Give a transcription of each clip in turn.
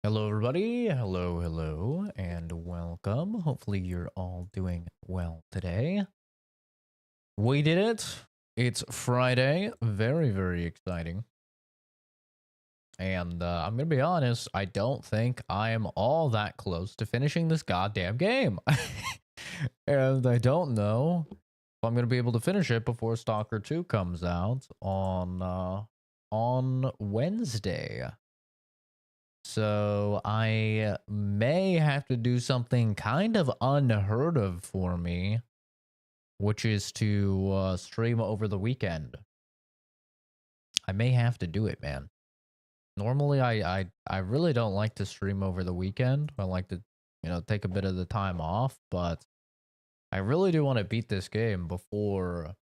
Hello, everybody. Hello, and welcome. Hopefully, you're all doing well today. We did it. It's Friday. Very exciting. And I'm going to be honest, I don't think I am all that close to finishing this goddamn game. And I don't know if I'm going to be able to finish it before Stalker 2 comes out on Wednesday. So I may have to do something kind of unheard of for me, which is to stream over the weekend. I may have to do it, man. Normally, I really don't like to stream over the weekend. I like to, take a bit of the time off, but I really do want to beat this game before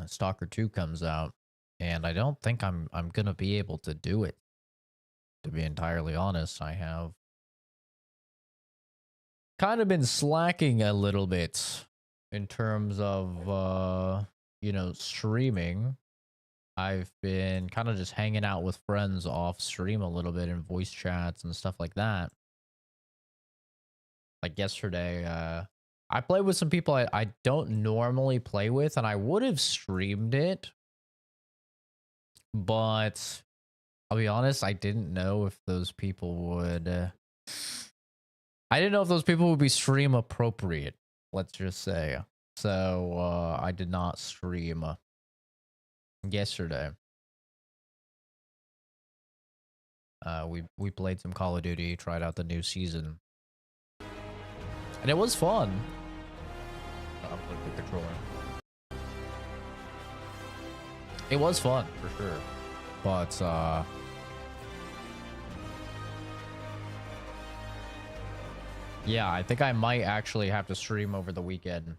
Stalker 2 comes out, and I don't think I'm gonna be able to do it. To be entirely honest, I have kind of been slacking a little bit in terms of streaming. I've been kind of just hanging out with friends off stream a little bit in voice chats and stuff like that. Like yesterday, I played with some people I don't normally play with, and I would have streamed it, but I'll be honest, I didn't know if those people would I didn't know if those people would be stream appropriate, let's just say. So I did not stream yesterday. We played some Call of Duty, tried out the new season, and it was fun. I'm playing the controller. It was fun for sure, but yeah, I think I might actually have to stream over the weekend.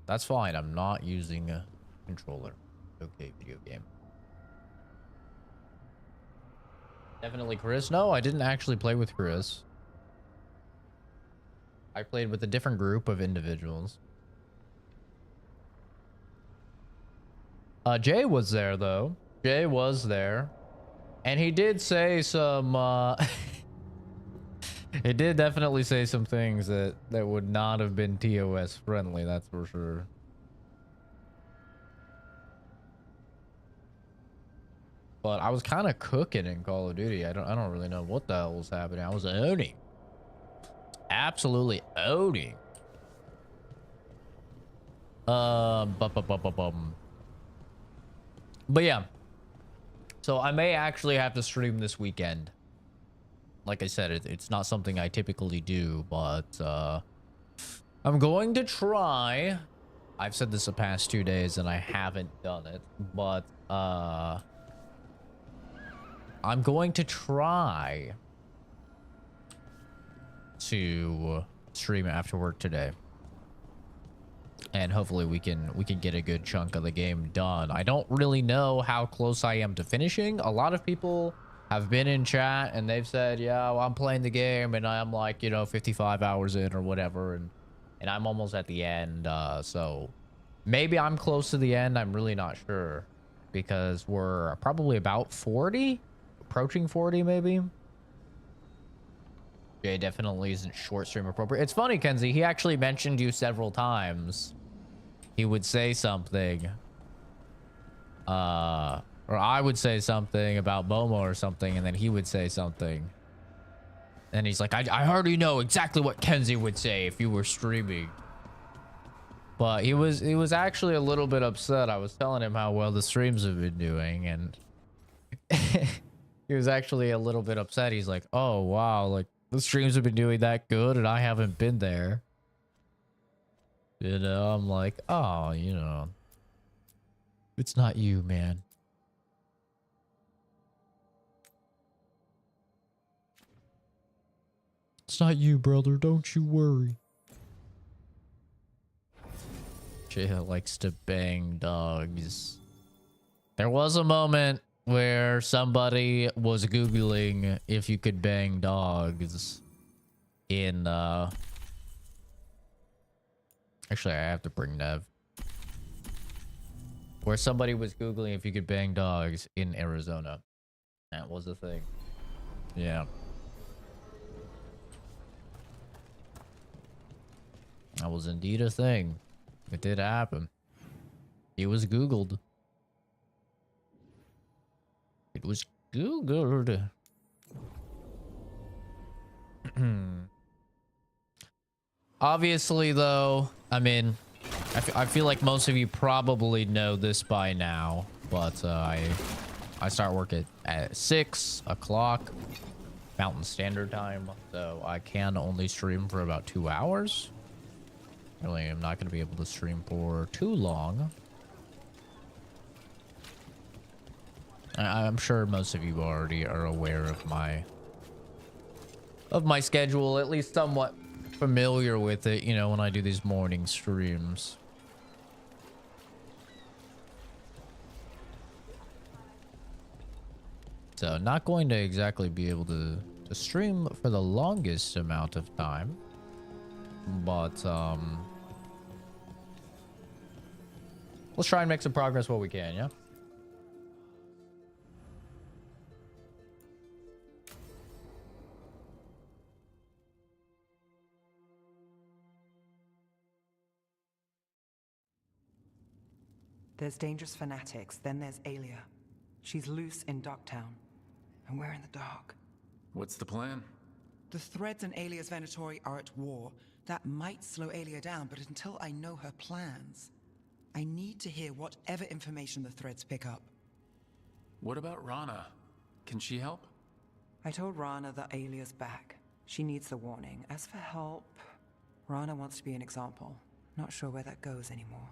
That's fine. I'm not using a controller. Okay, video game. Definitely Chris. No, I didn't actually play with Chris. I played with a different group of individuals. Jay was there, though. Jay was there. And he did say some, It did definitely say some things that would not have been TOS friendly, that's for sure. But I was kind of cooking in Call of Duty. I don't really know what the hell was happening. I was owning. Absolutely owning. But yeah. So I may actually have to stream this weekend. Like I said, it's not something I typically do, but I'm going to try. I've said this the past 2 days and I haven't done it, but I'm going to try to stream after work today. And hopefully we can get a good chunk of the game done. I don't really know how close I am to finishing. A lot of people have been in chat and they've said, yeah, well, I'm playing the game and I'm like, 55 hours in or whatever, and I'm almost at the end. So maybe I'm close to the end. I'm really not sure because we're probably about 40, approaching 40 maybe. Jay definitely isn't short stream appropriate. It's funny, Kenzie, he actually mentioned you several times. He would say something, or I would say something about Momo or something, and then he would say something. And he's like, I already know exactly what Kenzie would say if you were streaming. But he was actually a little bit upset. I was telling him how well the streams have been doing, and he was actually a little bit upset. He's like, oh, wow, like the streams have been doing that good and I haven't been there. I'm like, oh, it's not you, man. It's not you, brother. Don't you worry. Jay likes to bang dogs. There was a moment where somebody was Googling if you could bang dogs in, actually, I have to bring Nev. Where somebody was Googling if you could bang dogs in Arizona. That was a thing. Yeah. That was indeed a thing. It did happen. It was Googled. It was Googled. Obviously, though, I mean, I feel like most of you probably know this by now, but I start work at 6 o'clock Mountain Standard Time, so I can only stream for about 2 hours. Really, I'm not going to be able to stream for too long. I'm sure most of you already are aware of my schedule, at least somewhat familiar with it, you know, when I do these morning streams. So not going to exactly be able to stream for the longest amount of time, but let's try and make some progress while we can, yeah? There's dangerous fanatics, then there's Alia. She's loose in Darktown, and we're in the dark. What's the plan? The Threads and Alia's Venatori are at war. That might slow Alia down, but until I know her plans, I need to hear whatever information the Threads pick up. What about Rana? Can she help? I told Rana that Alia's back. She needs the warning. As for help, Rana wants to be an example. Not sure where that goes anymore.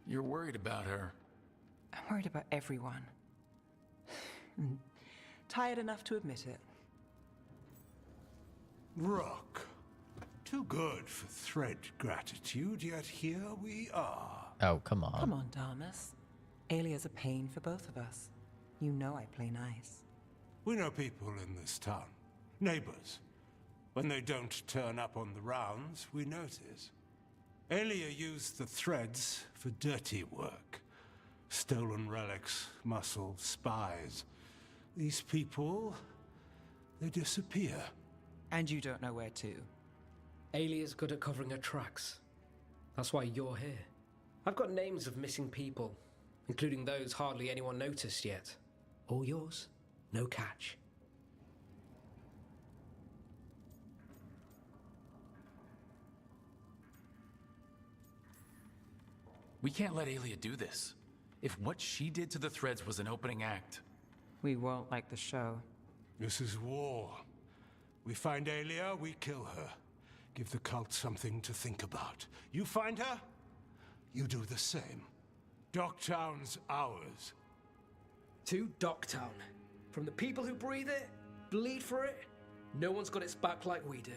You're worried about her. I'm worried about everyone. Tired enough to admit it. Rook. Too good for thread gratitude, yet here we are. Oh, come on. Come on, Damas. Alia's a pain for both of us. You know I play nice. We know people in this town. Neighbors. When they don't turn up on the rounds, we notice. Alia used the Threads for dirty work. Stolen relics, muscle, spies. These people, they disappear. And you don't know where to. Alia's good at covering her tracks. That's why you're here. I've got names of missing people, including those hardly anyone noticed yet. All yours, no catch. We can't let Alia do this. If what she did to the Threads was an opening act. We won't like the show. This is war. We find Alia, we kill her. Give the cult something to think about. You find her, you do the same. Docktown's ours. To Docktown. From the people who breathe it, bleed for it, no one's got its back like we do.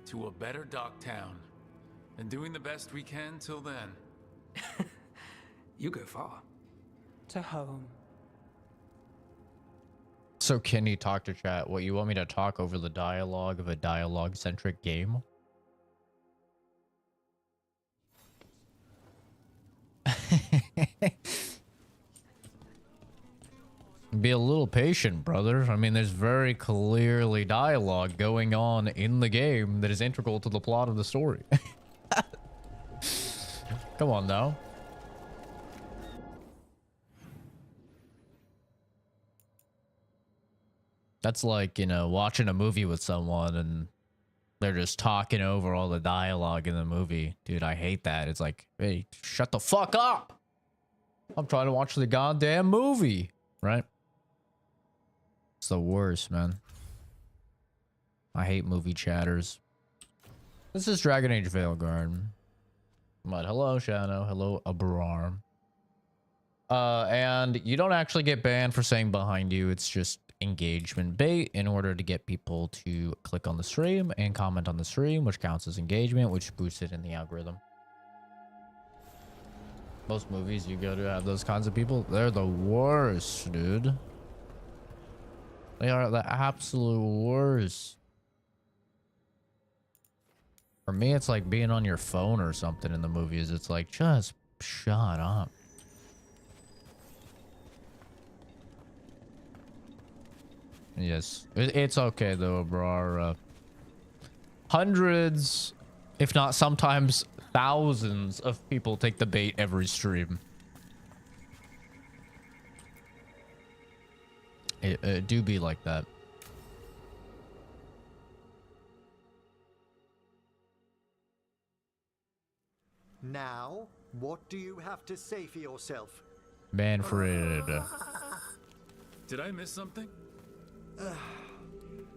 To a better Docktown. And doing the best we can till then. You go far. To home. So can you talk to chat? What, you want me to talk over the dialogue of a dialogue-centric game? Be a little patient, brother. I mean, there's very clearly dialogue going on in the game that is integral to the plot of the story. Come on now. That's like, you know, watching a movie with someone and they're just talking over all the dialogue in the movie. Dude, I hate that. It's like, hey, shut the fuck up. I'm trying to watch the goddamn movie, right? It's the worst, man. I hate movie chatters. This is Dragon Age Veilguard. But hello, Shadow. Hello, Abrar. And you don't actually get banned for saying behind you. It's just engagement bait in order to get people to click on the stream and comment on the stream, which counts as engagement, which boosts it in the algorithm. Most movies you go to have those kinds of people. They're the worst, dude. They are the absolute worst. For me, it's like being on your phone or something in the movies. It's like, just shut up. Yes, it's okay though, bro. Hundreds, if not sometimes thousands of people take the bait every stream. It do be like that. Now, what do you have to say for yourself? Manfred. Did I miss something?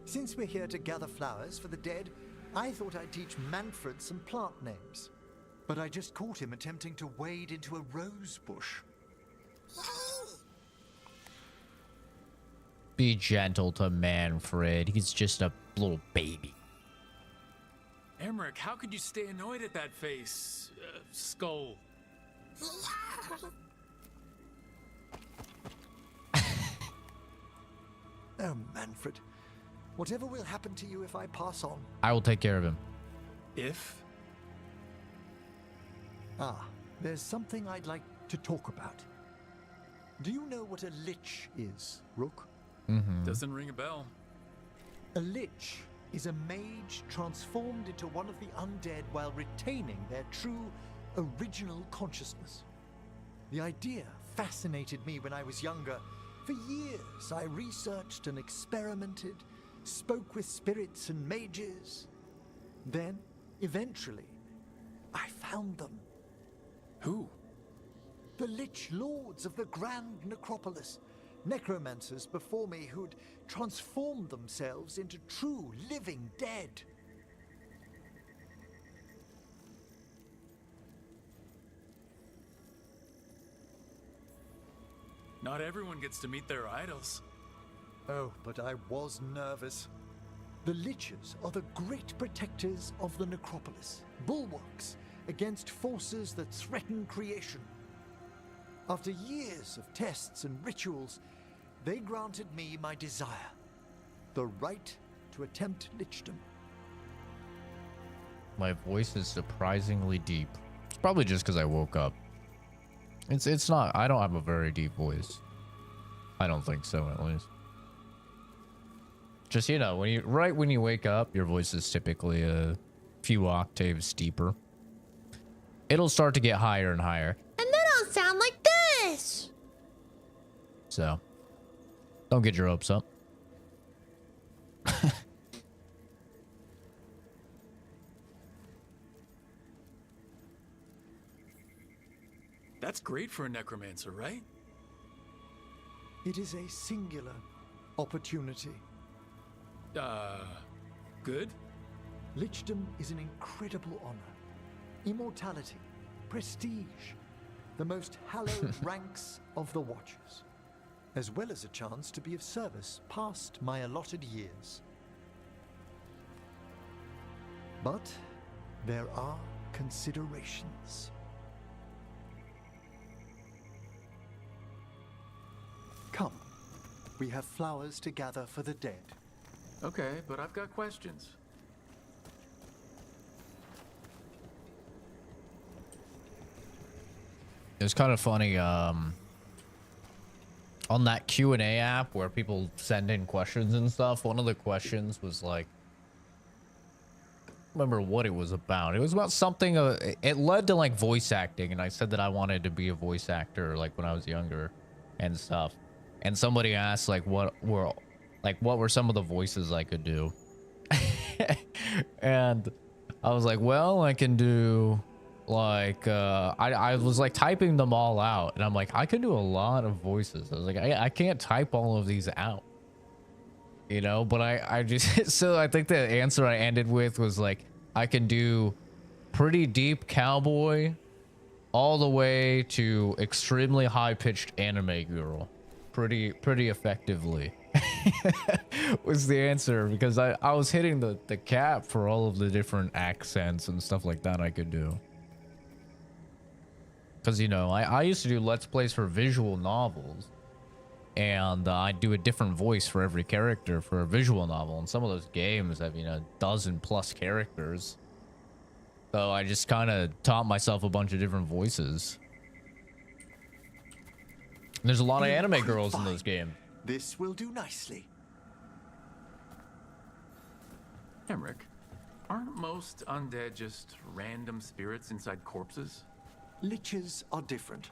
Since we're here to gather flowers for the dead, I thought I'd teach Manfred some plant names. But I just caught him attempting to wade into a rose bush. Be gentle to Manfred. He's just a little baby. Emmrich, how could you stay annoyed at that face? Skull. Oh, Manfred. Whatever will happen to you if I pass on? I will take care of him. If? There's something I'd like to talk about. Do you know what a lich is, Rook? Doesn't ring a bell. A lich is a mage transformed into one of the undead while retaining their true, original consciousness. The idea fascinated me when I was younger. For years, I researched and experimented, spoke with spirits and mages. Then, eventually, I found them. Who? The Lich Lords of the Grand Necropolis. Necromancers before me who'd transformed themselves into true living dead. Not everyone gets to meet their idols. Oh, but I was nervous. The Liches are the great protectors of the Necropolis, bulwarks against forces that threaten creation. After years of tests and rituals, they granted me my desire, the right to attempt lichdom. My voice is surprisingly deep. It's probably just because I woke up. It's not. I don't have a very deep voice. I don't think so, at least. Just, you know, when you wake up, your voice is typically a few octaves deeper. It'll start to get higher and higher. And then I'll sound like this. So, don't get your hopes up. That's great for a necromancer, right? It is a singular opportunity. Good? Lichdom is an incredible honor. Immortality, prestige, the most hallowed ranks of the Watchers, as well as a chance to be of service past my allotted years. But there are considerations. Come, we have flowers to gather for the dead. Okay, but I've got questions. It was kind of funny, on that Q&A app where people send in questions and stuff, one of the questions was like, I don't remember what it was about. It was about something, it led to like voice acting, and I said that I wanted to be a voice actor like when I was younger and stuff. And somebody asked like what were some of the voices I could do. And I was like, well, I can do like I was like typing them all out, and I'm like, I can do a lot of voices. I was like, I can't type all of these out, you know, but I just so I think the answer I ended with was like, I can do pretty deep cowboy all the way to extremely high-pitched anime girl pretty effectively. Was the answer, because I was hitting the cap for all of the different accents and stuff like that I could do. Because, you know, I used to do Let's Plays for visual novels. and I do a different voice for every character for a visual novel. And some of those games have, you know, 12+ characters. So I just kind of taught myself a bunch of different voices. And there's a lot of anime girls in those games. This will do nicely. Emmrich, aren't most undead just random spirits inside corpses? Liches are different.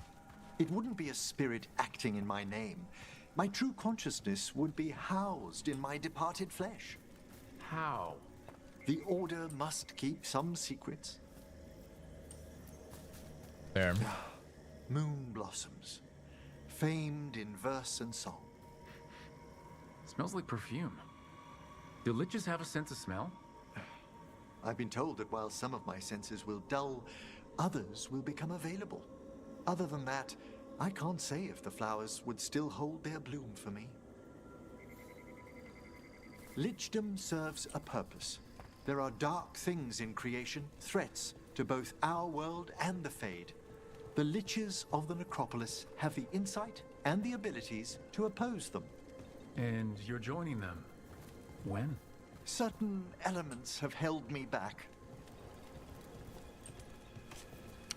It wouldn't be a spirit acting in my name. My true consciousness would be housed in my departed flesh. How? The Order must keep some secrets. Fair. Moon blossoms, famed in verse and song. Smells like perfume. Do liches have a sense of smell? I've been told that while some of my senses will dull, others will become available. Other than that, I can't say if the flowers would still hold their bloom for me. Lichdom serves a purpose. There are dark things in creation, threats to both our world and the Fade. The liches of the Necropolis have the insight and the abilities to oppose them. And you're joining them. When? Certain elements have held me back.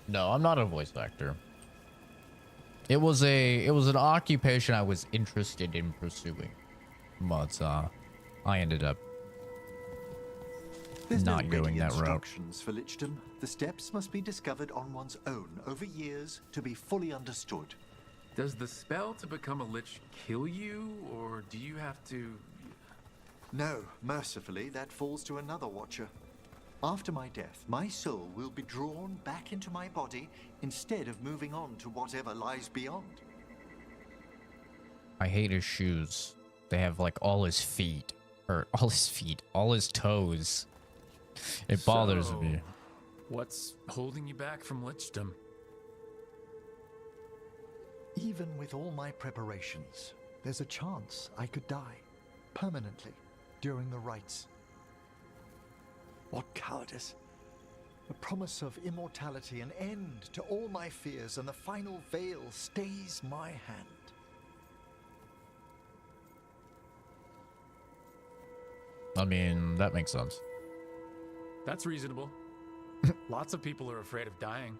No, I'm not a voice actor. It was an occupation I was interested in pursuing, but I ended up There's not no going ready that route. instructions for lichdom. The steps must be discovered on one's own over years to be fully understood. Does the spell to become a lich kill you, or do you have to... No, mercifully, that falls to another watcher. After my death, my soul will be drawn back into my body instead of moving on to whatever lies beyond. I hate his shoes. They have like all his feet, or all his toes. It bothers So, me. What's holding you back from lichdom? Even with all my preparations, there's a chance I could die permanently during the rites. What cowardice! The promise of immortality, an end to all my fears, and the final veil stays my hand. I mean, that makes sense. That's reasonable. Lots of people are afraid of dying.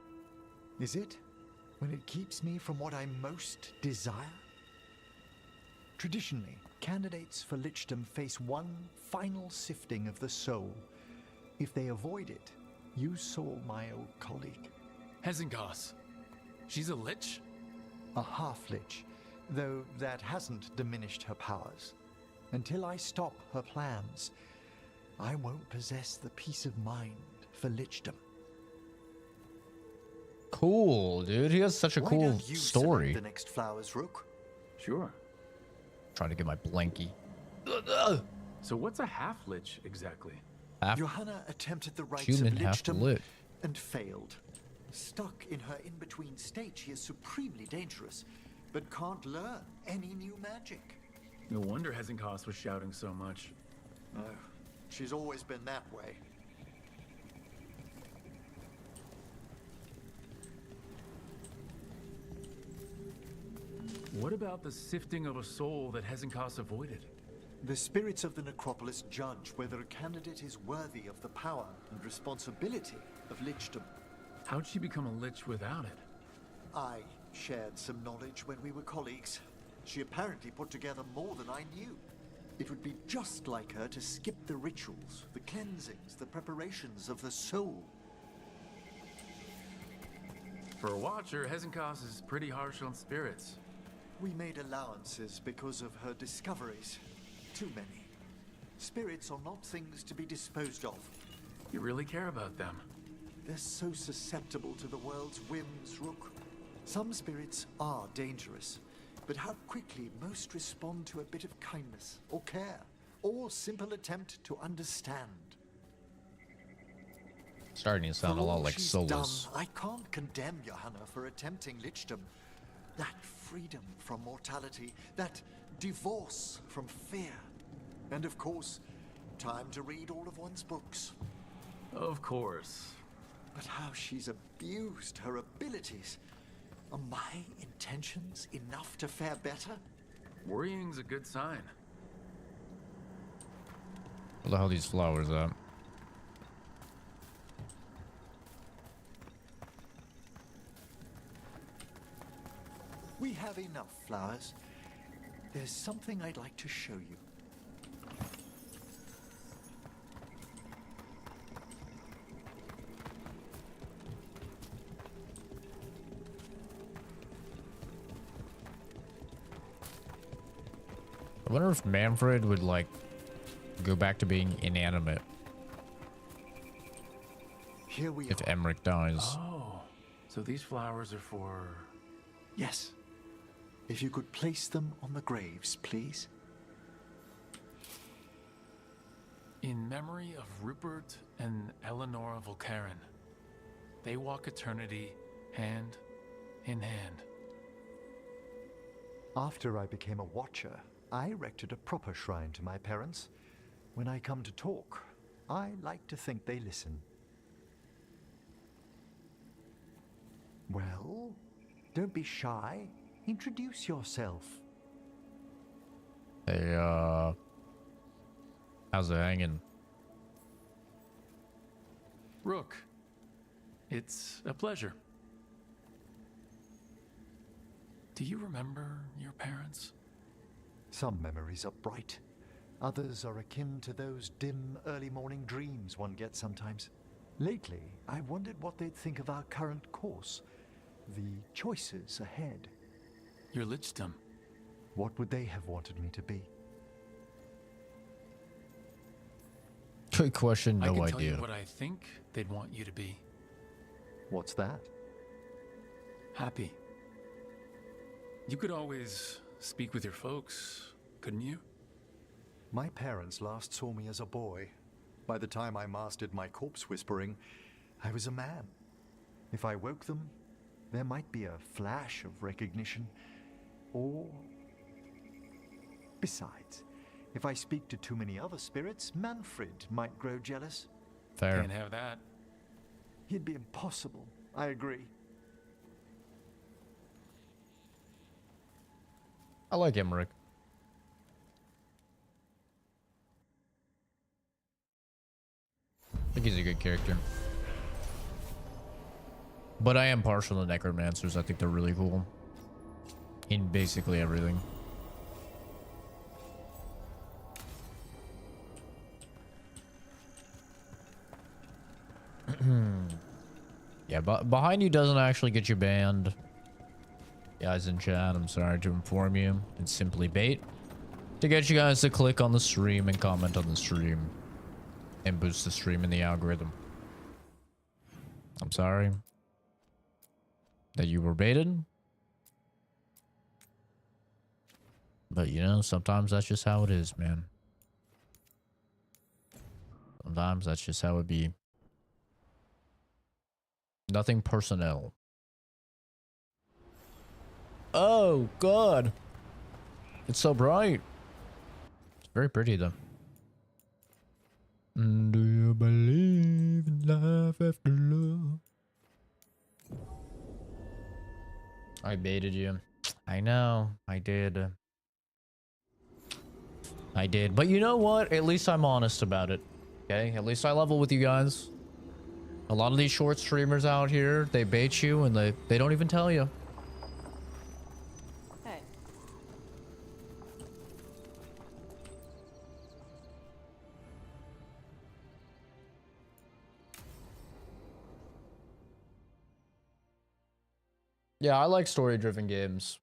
Is it? When it keeps me from what I most desire? Traditionally, candidates for lichdom face one final sifting of the soul. If they avoid it, you saw my old colleague. Hezenkos. She's a lich? A half-lich, though that hasn't diminished her powers. Until I stop her plans, I won't possess the peace of mind for lichdom. Cool, dude. He has such a Why cool don't you story. select the next flowers, Rook? Sure. Trying to get my blankie. So what's a half-lich exactly? Half Johanna attempted the rites human, of half lichdom lit. and failed. Stuck in her in-between state, she is supremely dangerous, but can't learn any new magic. No wonder Hezenkos was shouting so much. No, she's always been that way. What about the sifting of a soul that Hezenkos avoided? The spirits of the Necropolis judge whether a candidate is worthy of the power and responsibility of lichdom. How'd she become a lich without it? I shared some knowledge when we were colleagues. She apparently put together more than I knew. It would be just like her to skip the rituals, the cleansings, the preparations of the soul. For a watcher, Hezenkos is pretty harsh on spirits. We made allowances because of her discoveries. Too many. Spirits are not things to be disposed of. You really care about them. They're so susceptible to the world's whims, Rook. Some spirits are dangerous, but how quickly most respond to a bit of kindness or care, or simple attempt to understand. Starting to sound For a lot all like she's Solus. done, I can't condemn Johanna for attempting lichdom. That freedom from mortality, that divorce from fear. And of course, time to read all of one's books. Of course. But how she's abused her abilities. Are my intentions enough to fare better? Worrying's a good sign. What the hell are these flowers at? We have enough flowers. There's something I'd like to show you. I wonder if Manfred would, like, go back to being inanimate Here we if are. Emmrich dies. Oh, so these flowers are for... Yes. If you could place them on the graves, please. In memory of Rupert and Eleanor Volkaren. They walk eternity hand in hand. After I became a watcher, I erected a proper shrine to my parents. When I come to talk, I like to think they listen. Well, don't be shy. Introduce yourself. Hey, how's it hanging? Rook, it's a pleasure. Do you remember your parents? Some memories are bright. Others are akin to those dim, early morning dreams one gets sometimes. Lately, I wondered what they'd think of our current course, the choices ahead. Your lichdom. What would they have wanted me to be? Good question, I no can tell idea. you what I think they'd want you to be. What's that? Happy. You could always speak with your folks, couldn't you? My parents last saw me as a boy. By the time I mastered my corpse whispering, I was a man. If I woke them, there might be a flash of recognition. Or... Besides, if I speak to too many other spirits, Manfred might grow jealous. Fair. Can't have that. He'd be impossible. I agree. I like Emmrich. I think he's a good character. But I am partial to necromancers. I think they're really cool. In basically everything. Yeah, but behind you doesn't actually get you banned. Guys in chat, I'm sorry to inform you. It's simply bait to get you guys to click on the stream and comment on the stream and boost the stream in the algorithm. I'm sorry that you were baited. But you know, sometimes that's just how it is, man. Sometimes that's just how it be. Nothing personnel. Oh, God. It's so bright. It's very pretty, though. Do you believe in life after love? I baited you. I know. I did. I did. But you know what? At least I'm honest about it. Okay? At least I level with you guys. A lot of these short streamers out here, they bait you and they don't even tell you. Hey. Yeah, I like story-driven games.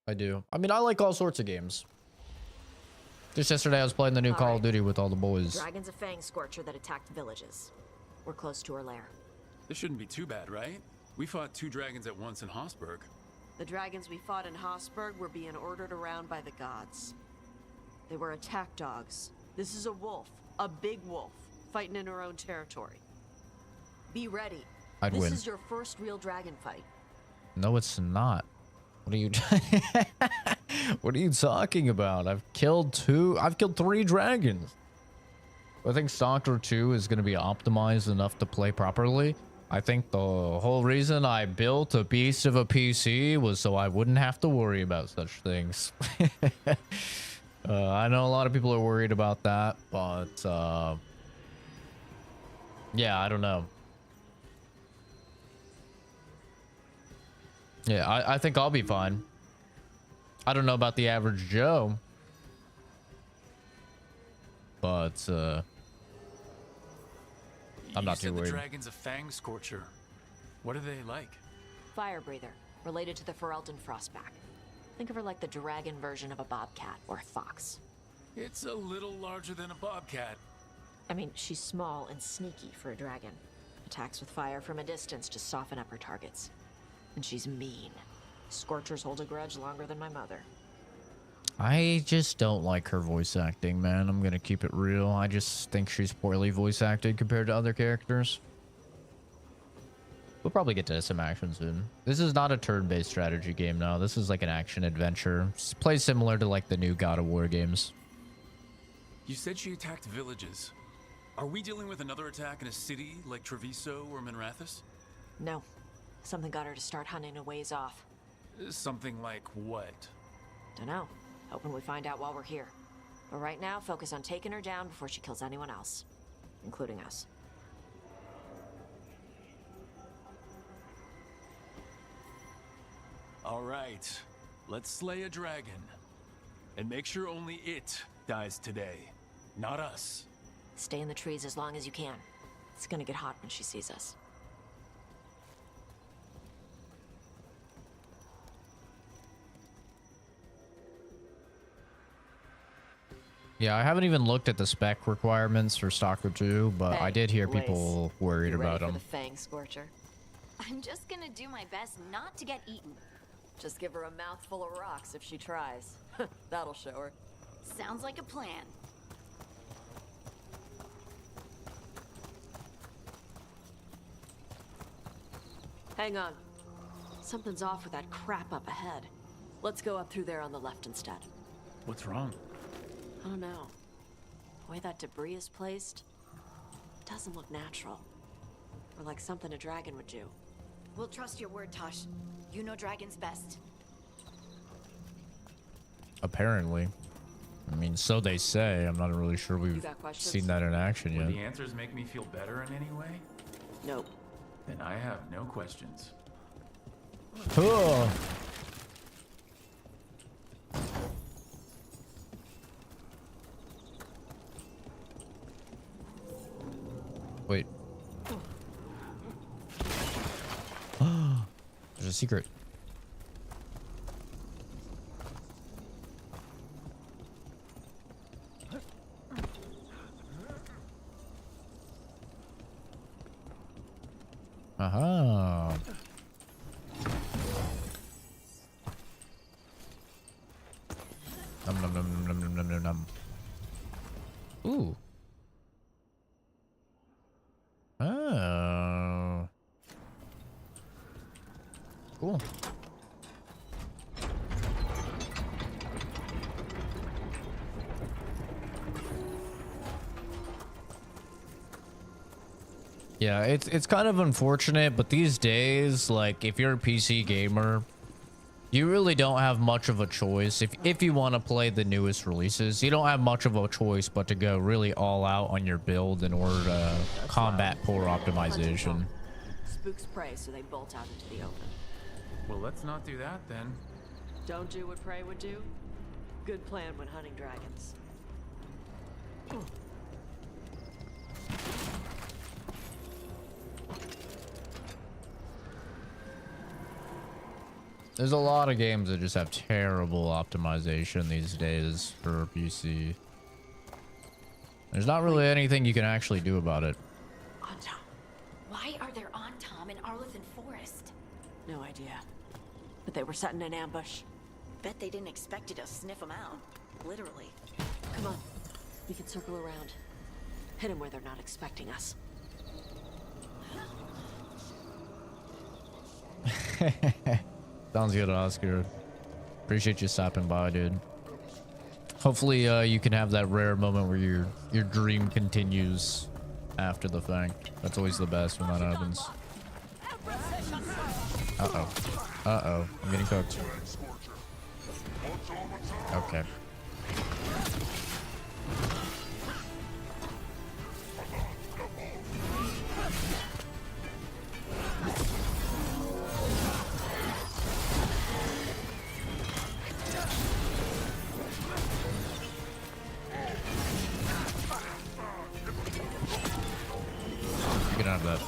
I do. I mean, I like all sorts of games. Just yesterday, I was playing the new Call of Duty with all the boys. Dragon's a Fangscorcher that attacked villages. We're close to her lair. This shouldn't be too bad, right? We fought 2 dragons at once in Hossberg. The dragons we fought in Hossberg were being ordered around by the gods. They were attack dogs. This is a wolf, a big wolf, fighting in her own territory. Be ready. I'd win. This is your first real dragon fight. No, it's not. What are you... What are you talking about? I've killed 3 dragons. I think Stalker 2 is going to be optimized enough to play properly. I think the whole reason I built a beast of a PC was so I wouldn't have to worry about such things. I know a lot of people are worried about that, but yeah, I don't know. Yeah, I think I'll be fine. I don't know about the average Joe, but I'm not too worried. The dragon's a Fangscorcher. What are they like? Fire breather, related to the Ferelden Frostback. Think of her like the dragon version of a bobcat or a fox. It's a little larger than a bobcat. I mean, she's small and sneaky for a dragon. Attacks with fire from a distance to soften up her targets. And she's mean. Scorchers hold a grudge longer than my mother. I just don't like her voice acting, man. I'm gonna keep it real. I just think she's poorly voice acted compared to other characters. We'll probably get to some action soon. This is not a turn-based strategy game now. This is like an action adventure. Plays similar to like the new God of War games. You said she attacked villages. Are we dealing with another attack in a city like Treviso or Minrathous? No. Something got her to start hunting a ways off. Something like what? Dunno. Hoping we find out while we're here. But right now, focus on taking her down before she kills anyone else. Including us. All right. Let's slay a dragon. And make sure only it dies today. Not us. Stay in the trees as long as you can. It's gonna get hot when she sees us. Yeah, I haven't even looked at the spec requirements for Stalker 2, but I did hear people worried about them. The Fangscorcher. I'm just gonna do my best not to get eaten. Just give her a mouthful of rocks if she tries. That'll show her. Sounds like a plan. Hang on. Something's off with that crap up ahead. Let's go up through there on the left instead. What's wrong? I don't know. The way that debris is placed, it doesn't look natural. Or like something a dragon would do. We'll trust your word, Tash. You know dragons best. Apparently. I mean, so they say. I'm not really sure we've seen that in action Will yet. the answers make me feel better in any way? Nope. Then I have no questions. Oh. Wait. There's a secret. Aha. Num num num num num num num num. Ooh. Oh. Cool. Yeah, it's kind of unfortunate, but these days, like, if you're a PC gamer, you really don't have much of a choice. If you want to play the newest releases, you don't have much of a choice but to go really all out on your build in order to combat poor optimization. Spooks prey, so they bolt out into the open. Well, let's not do that then. Don't do what prey would do? Good plan when hunting dragons. There's a lot of games that just have terrible optimization these days for PC. There's not really anything you can actually do about it. Antom. Why are there Antom in Arlithan Forest? No idea. But they were setting an ambush. Bet they didn't expect you to sniff them out. Literally. Come on. We can circle around. Hit them where they're not expecting us. Sounds good, Oscar. Appreciate you stopping by, dude. Hopefully, you can have that rare moment where your dream continues after the fact. That's always the best when that happens. Uh-oh. Uh-oh. I'm getting cooked. Okay. Get out of that.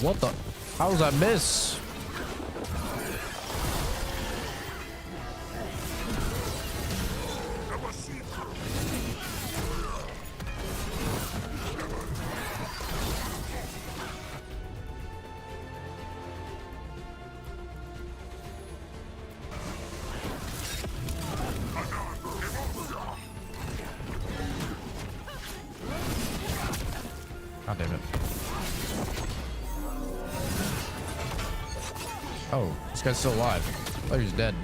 What the? How was that miss? God damn it. Oh, this guy's still alive. I thought he was dead.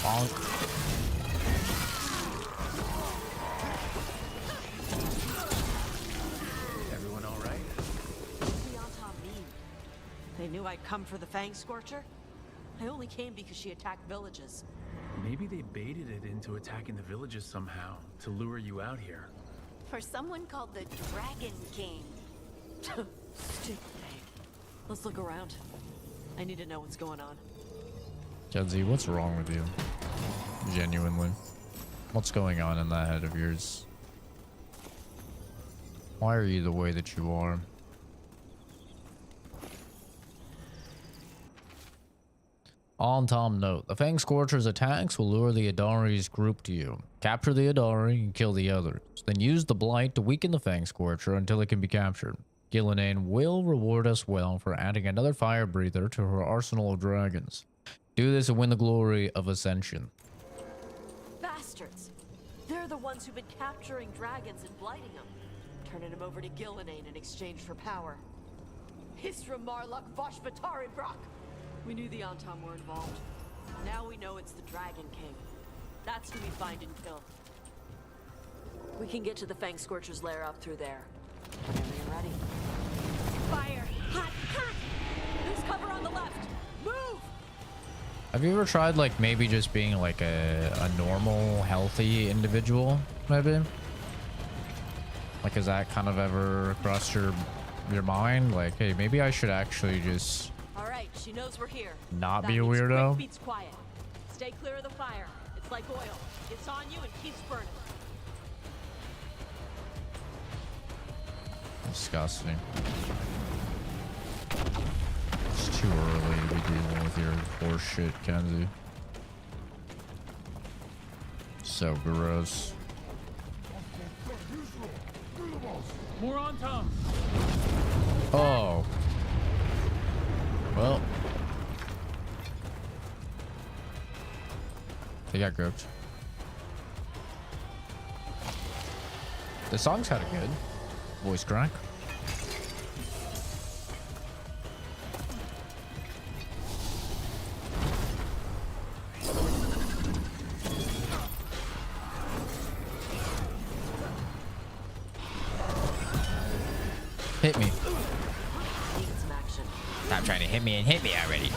Bonk. Everyone all right? What did the Anton mean? They knew I'd come for the Fangscorcher? I only came because she attacked villages. Maybe they baited it into attacking the villages somehow to lure you out here. For someone called the Dragon King. Stupid name. Let's look around. I need to know what's going on. Kenzie, what's wrong with you? Genuinely. What's going on in that head of yours? Why are you the way that you are? On Tom note, the Fangscorcher's attacks will lure the Adari's group to you. Capture the Adari and kill the others. Then use the Blight to weaken the Fangscorcher until it can be captured. Gillinan will reward us well for adding another fire breather to her arsenal of dragons. Do this and win the glory of Ascension. Bastards! They're the ones who've been capturing dragons and blighting them. Turning them over to Gillinan in exchange for power. Hisra Marluk Voshvatari Brock! We knew the Anton were involved. Now we know it's the Dragon King. That's who we find and kill. We can get to the Fangscorcher's lair up through there. Whenever you're ready. Fire! Hot! Hot! There's cover on the left! Move! Have you ever tried like maybe just being like a normal, healthy individual? Maybe? Like has that kind of ever crossed your mind? Like, hey, maybe I should actually just... Alright, she knows we're here. Not That be a means weirdo? quick beats quiet. Stay clear of the fire. It's like oil. It's on you and keeps burning. Disgusting. It's too early to be dealing with your horse shit, Kenzie. So gross. More on Tom. Oh. Well. They got grouped. The song's kind of good. Voice crack. Hit me. Need some action. Stop trying to hit me and hit me already.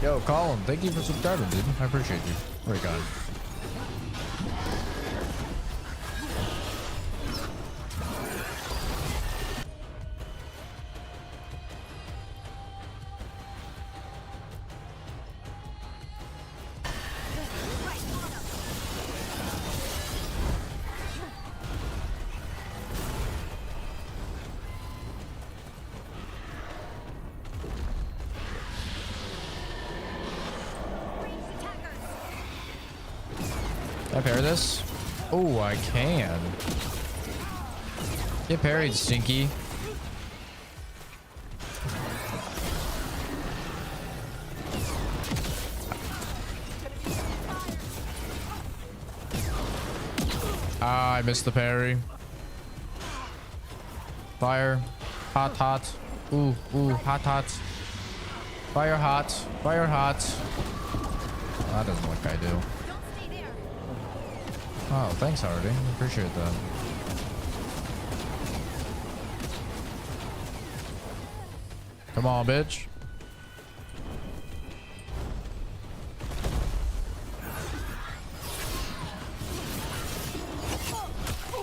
Yo, Colin, thank you for subscribing, dude. I appreciate you. Very kind. Can I parry this? Oh, I can. Get parried, Stinky. Ah, I missed the parry. Fire. Hot, hot. Ooh, ooh, hot, hot. Fire hot. Fire hot. Oh, that doesn't look ideal. Oh, thanks, Hardy. Appreciate that. Come on, bitch.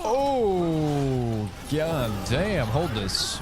Oh, god damn. Hold this.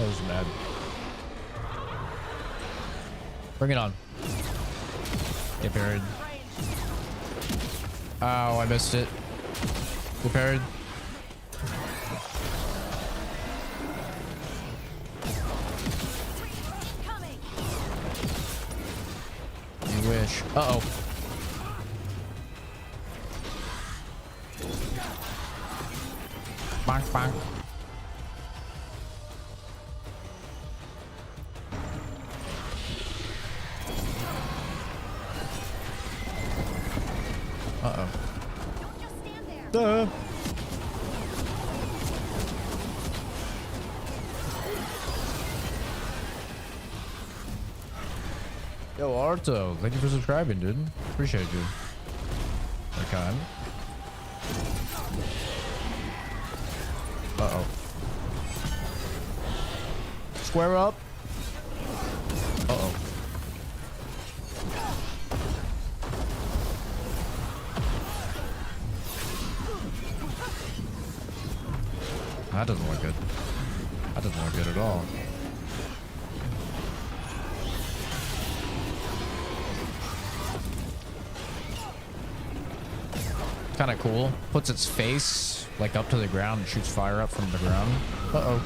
I was mad. Bring it on. Get parried. Oh, I missed it. Get parried. You wish. Uh-oh. Bonk, bonk. Uh-oh. Duh. Yo, Arto, thank you for subscribing, dude. Appreciate you. Okay. Uh-oh. Square up. Uh-oh. That doesn't look good. That doesn't look good at all. Kind of cool. Puts its face like up to the ground and shoots fire up from the ground. Uh-oh.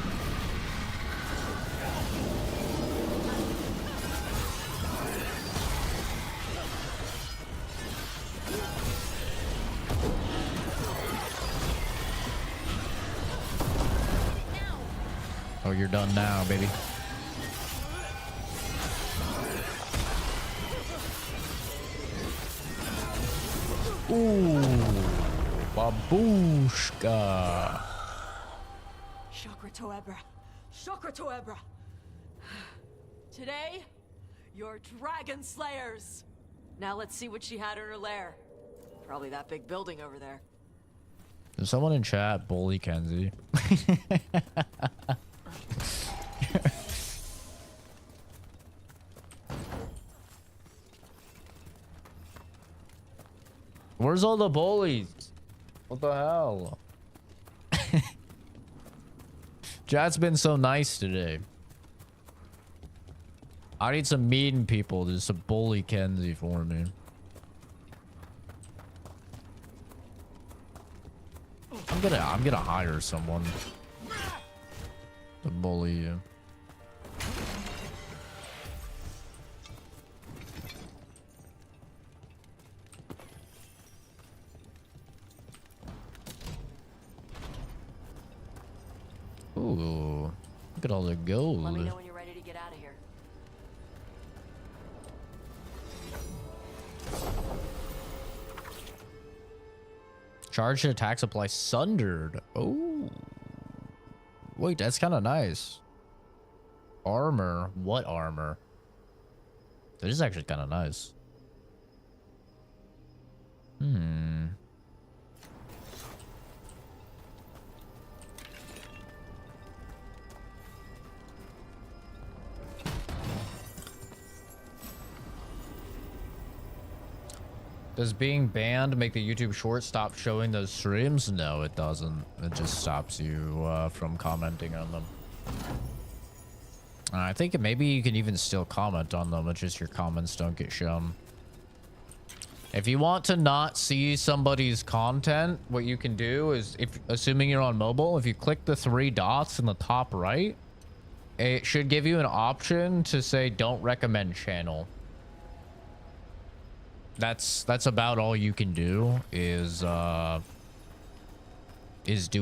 Oh, you're done now, baby. Ooh, babushka. Chakra Toebra. Chakra Toebra. Today, you're dragon slayers. Now let's see what she had in her lair. Probably that big building over there. Does someone in chat bully Kenzie? Where's all the bullies? What the hell? Chat's been so nice today. I need some mean people just to bully Kenzie for me. I'm gonna hire someone to bully you. Ooh, look at all the gold. Let me know when you're ready to get out of here. Charged attack supply sundered. Oh, wait, that's kind of nice. Armor. What armor? That is actually kind of nice. Hmm. Does being banned make the YouTube short stop showing those streams? No, it doesn't. It just stops you from commenting on them. I think maybe you can even still comment on them. It's just your comments don't get shown. If you want to not see somebody's content, what you can do is, if assuming you're on mobile, if you click the 3 dots in the top right, it should give you an option to say don't recommend channel. That's about all you can do is do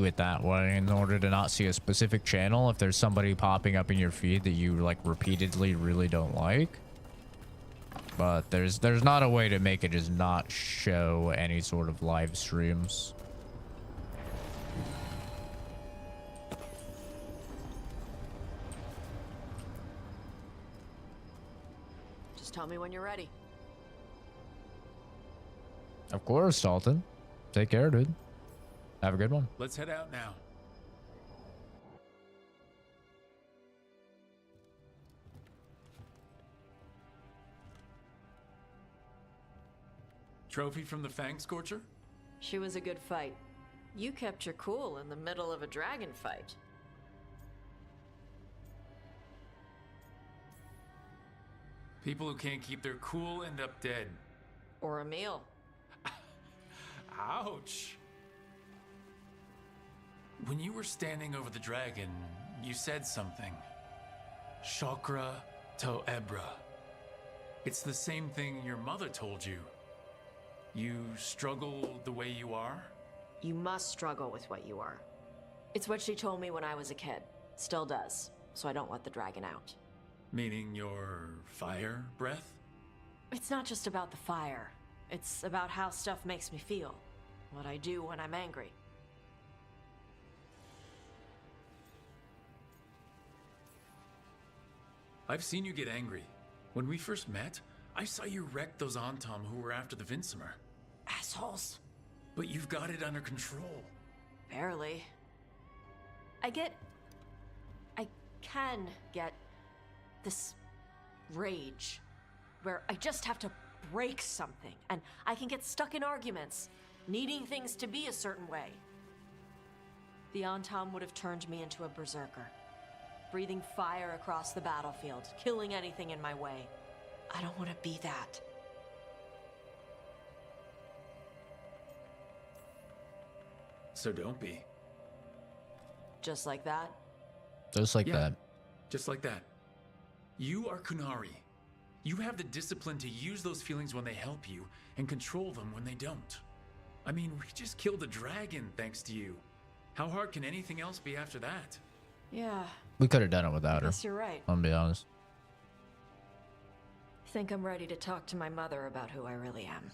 it that way in order to not see a specific channel if there's somebody popping up in your feed that you like repeatedly really don't like. But there's not a way to make it just not show any sort of live streams. Just tell me when you're ready. Of course, Dalton. Take care, dude. Have a good one. Let's head out now. Trophy from the Fangscorcher? She was a good fight. You kept your cool in the middle of a dragon fight. People who can't keep their cool end up dead. Or a meal. Ouch! When you were standing over the dragon, you said something. Chakra to Ebra. It's the same thing your mother told you. You struggle the way you are? You must struggle with what you are. It's what she told me when I was a kid. Still does. So I don't let the dragon out. Meaning your fire breath? It's not just about the fire. It's about how stuff makes me feel. What I do when I'm angry. I've seen you get angry. When we first met, I saw you wreck those Antom who were after the Vinsimer. Assholes. But you've got it under control. Barely. I can get this rage where I just have to break something and I can get stuck in arguments, needing things to be a certain way. The Antom would have turned me into a berserker, breathing fire across the battlefield, killing anything in my way. I don't want to be that. So don't be. Just like that? Just like Yeah. that. Just like that. You are Kunari. You have the discipline to use those feelings when they help you and control them when they don't. I mean, we just killed a dragon thanks to you. How hard can anything else be after that? Yeah, We could have done it without her. guess you're right. I'm gonna be honest. Think I'm ready to talk to my mother about who I really am.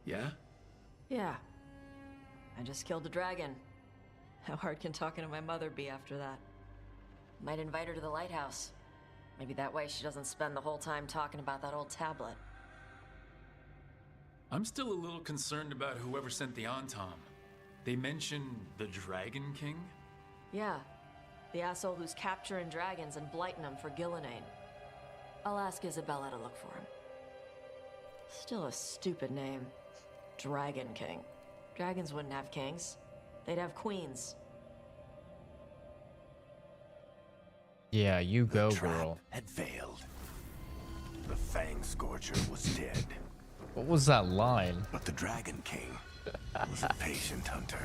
Yeah? Yeah. I just killed a dragon. How hard can talking to my mother be after that? Might invite her to the lighthouse. Maybe that way she doesn't spend the whole time talking about that old tablet. I'm still a little concerned about whoever sent the Antom. They mentioned the Dragon King? Yeah. The asshole who's capturing dragons and blighting them for Gillenane. I'll ask Isabella to look for him. Still a stupid name. Dragon King. Dragons wouldn't have kings. They'd have queens. Yeah, you go, Trap girl. had failed. The Fangscorcher was dead, What was that line? but the Dragon King was a patient hunter.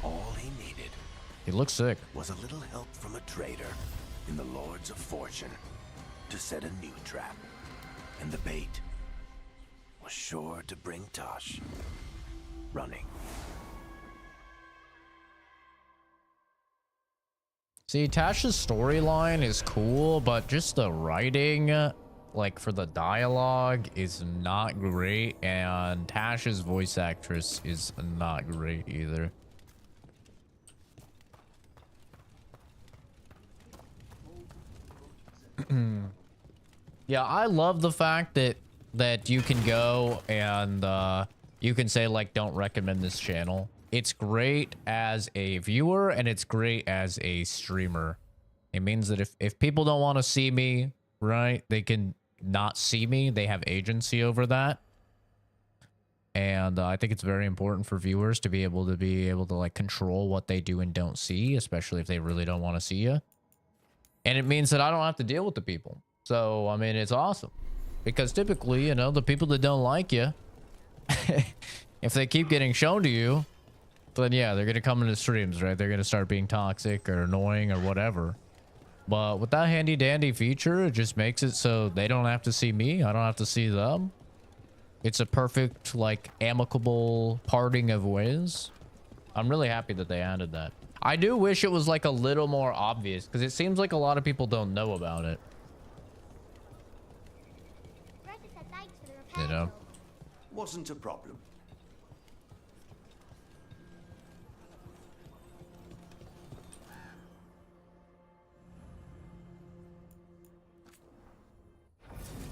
All he needed He looks sick. was a little help from a trader in the Lords of Fortune to set a new trap. And the bait was sure to bring Tash running. See, Tash's storyline is cool, but just the writing, like for the dialogue, is not great, and Tash's voice actress is not great either. Yeah, I love the fact that you can go and you can say like, don't recommend this channel. It's great as a viewer and it's great as a streamer. It means that if people don't want to see me, right, they can not see me. They have agency over that. And I think it's very important for viewers to be able to like control what they do and don't see, especially if they really don't want to see you. And it means that I don't have to deal with the people. So, I mean, it's awesome. Because typically, you know, the people that don't like you, if they keep getting shown to you, then yeah, they're going to come into streams, right? They're going to start being toxic or annoying or whatever. But with that handy dandy feature, it just makes it so they don't have to see me. I don't have to see them. It's a perfect, like, amicable parting of ways. I'm really happy that they added that. I do wish it was like a little more obvious because it seems like a lot of people don't know about it. You know? Wasn't a problem.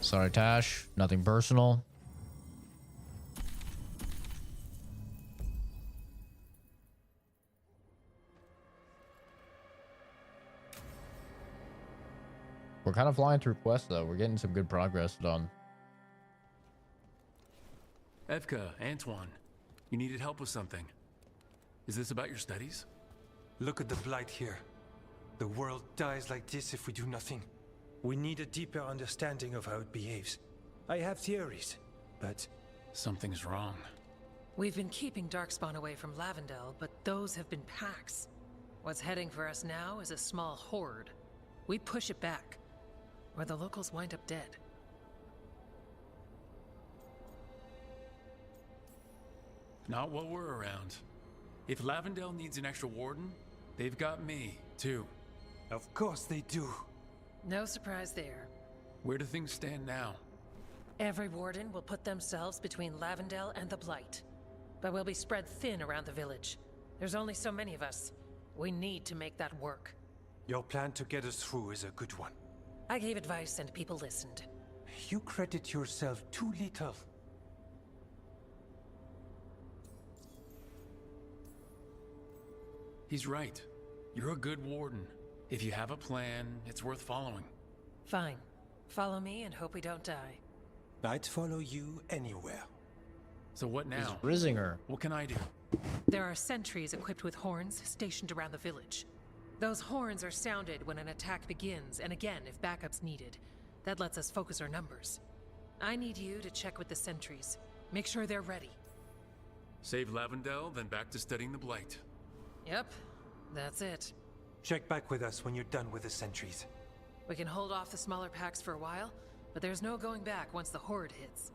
Sorry, Tash. Nothing personal. We're kind of flying through quests, though. We're getting some good progress done. Evka, Antoine, you needed help with something. Is this about your studies? Look at the blight here. The world dies like this if we do nothing. We need a deeper understanding of how it behaves. I have theories, but... Something's wrong. We've been keeping Darkspawn away from Lavendel, but those have been packs. What's heading for us now is a small horde. We push it back, or the locals wind up dead. Not while we're around. If Lavendel needs an extra warden, they've got me, too. Of course they do. No surprise there. Where do things stand now? Every warden will put themselves between Lavendel and the Blight. But we'll be spread thin around the village. There's only so many of us. We need to make that work. Your plan to get us through is a good one. I gave advice and people listened. You credit yourself too little. He's right. You're a good warden. If you have a plan, it's worth following. Fine. Follow me and hope we don't die. I'd follow you anywhere. So what now? Rizinger. What can I do? There are sentries equipped with horns stationed around the village. Those horns are sounded when an attack begins, and again if backup's needed. That lets us focus our numbers. I need you to check with the sentries. Make sure they're ready. Save Lavendel, then back to studying the Blight. Yep, that's it. Check back with us when you're done with the sentries. We can hold off the smaller packs for a while, but there's no going back once the horde hits.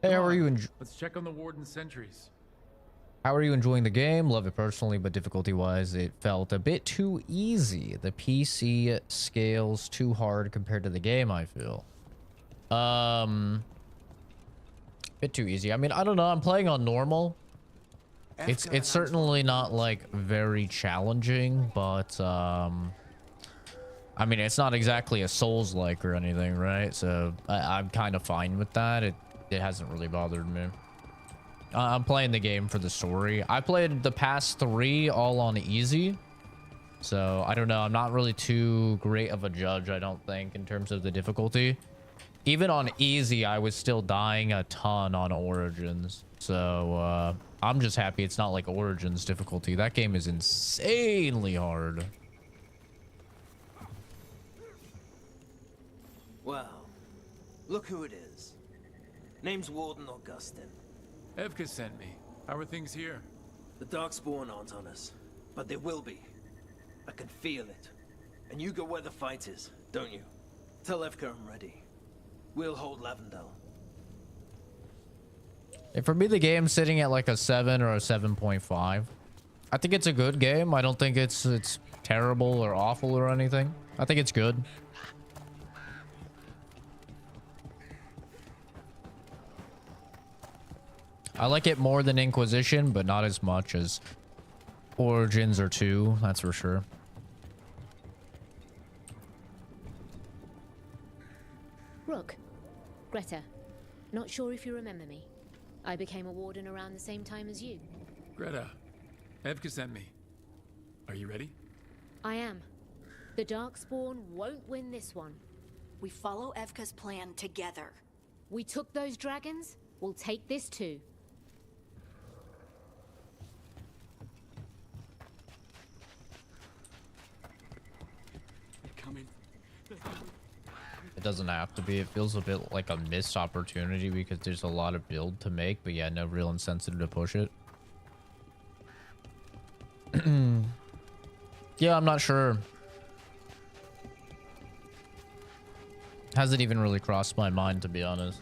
Hey, how are you? Let's check on the Warden's sentries. How are you enjoying the game? Love it personally, but difficulty-wise, it felt a bit too easy. The PC scales too hard compared to the game, I feel. Bit too easy. I mean, I don't know. I'm playing on normal. It's certainly not like very challenging, but I mean, it's not exactly a Souls-like or anything, right? So I'm kind of fine with that. It hasn't really bothered me. I'm playing the game for the story. I played the past 3 all on easy, so I don't know. I'm not really too great of a judge, I don't think, in terms of the difficulty. Even on easy, I was still dying a ton on Origins. So I'm just happy it's not like Origins difficulty. That game is insanely hard. Well, look who it is. Name's Warden Augustin. Evka sent me. How are things here? The Darkspawn aren't on us, but they will be. I can feel it. And you go where the fight is, don't you? Tell Evka I'm ready. We'll hold Lavendel. And for me, the game's sitting at like a 7 or a 7.5. I think it's a good game. I don't think it's terrible or awful or anything. I think it's good. I like it more than Inquisition, but not as much as Origins or 2, that's for sure. Rook, Greta, not sure if you remember me. I became a warden around the same time as you. Greta, Evka sent me. Are you ready? I am. The Darkspawn won't win this one. We follow Evka's plan together. We took those dragons, we'll take this too. It doesn't have to be. It feels a bit like a missed opportunity because there's a lot of build to make, but yeah, no real incentive to push it. Yeah, I'm not sure. Hasn't even really crossed my mind, to be honest.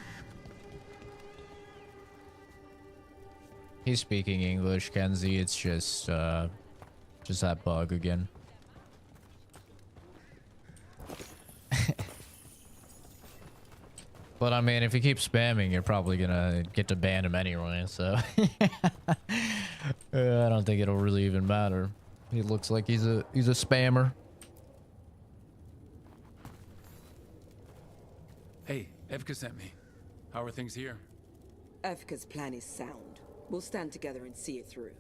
He's speaking English, Kenzie. It's just that bug again. But I mean, if you keep spamming, you're probably gonna get to ban him anyway, so I don't think it'll really even matter. He looks like he's a spammer. Hey, Evka sent me. How are things here? Evka's plan is sound. We'll stand together and see it through.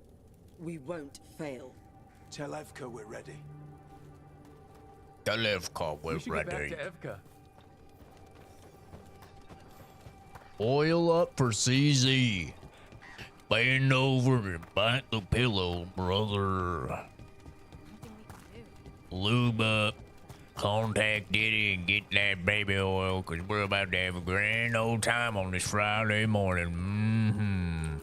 We won't fail. Tell Evka we're ready. Tell Evka we're We should get back to Evka. Oil up for CZ. Bend over and bite the pillow, brother. Lube up. Contact Diddy and get that baby oil, because we're about to have a grand old time on this Friday morning.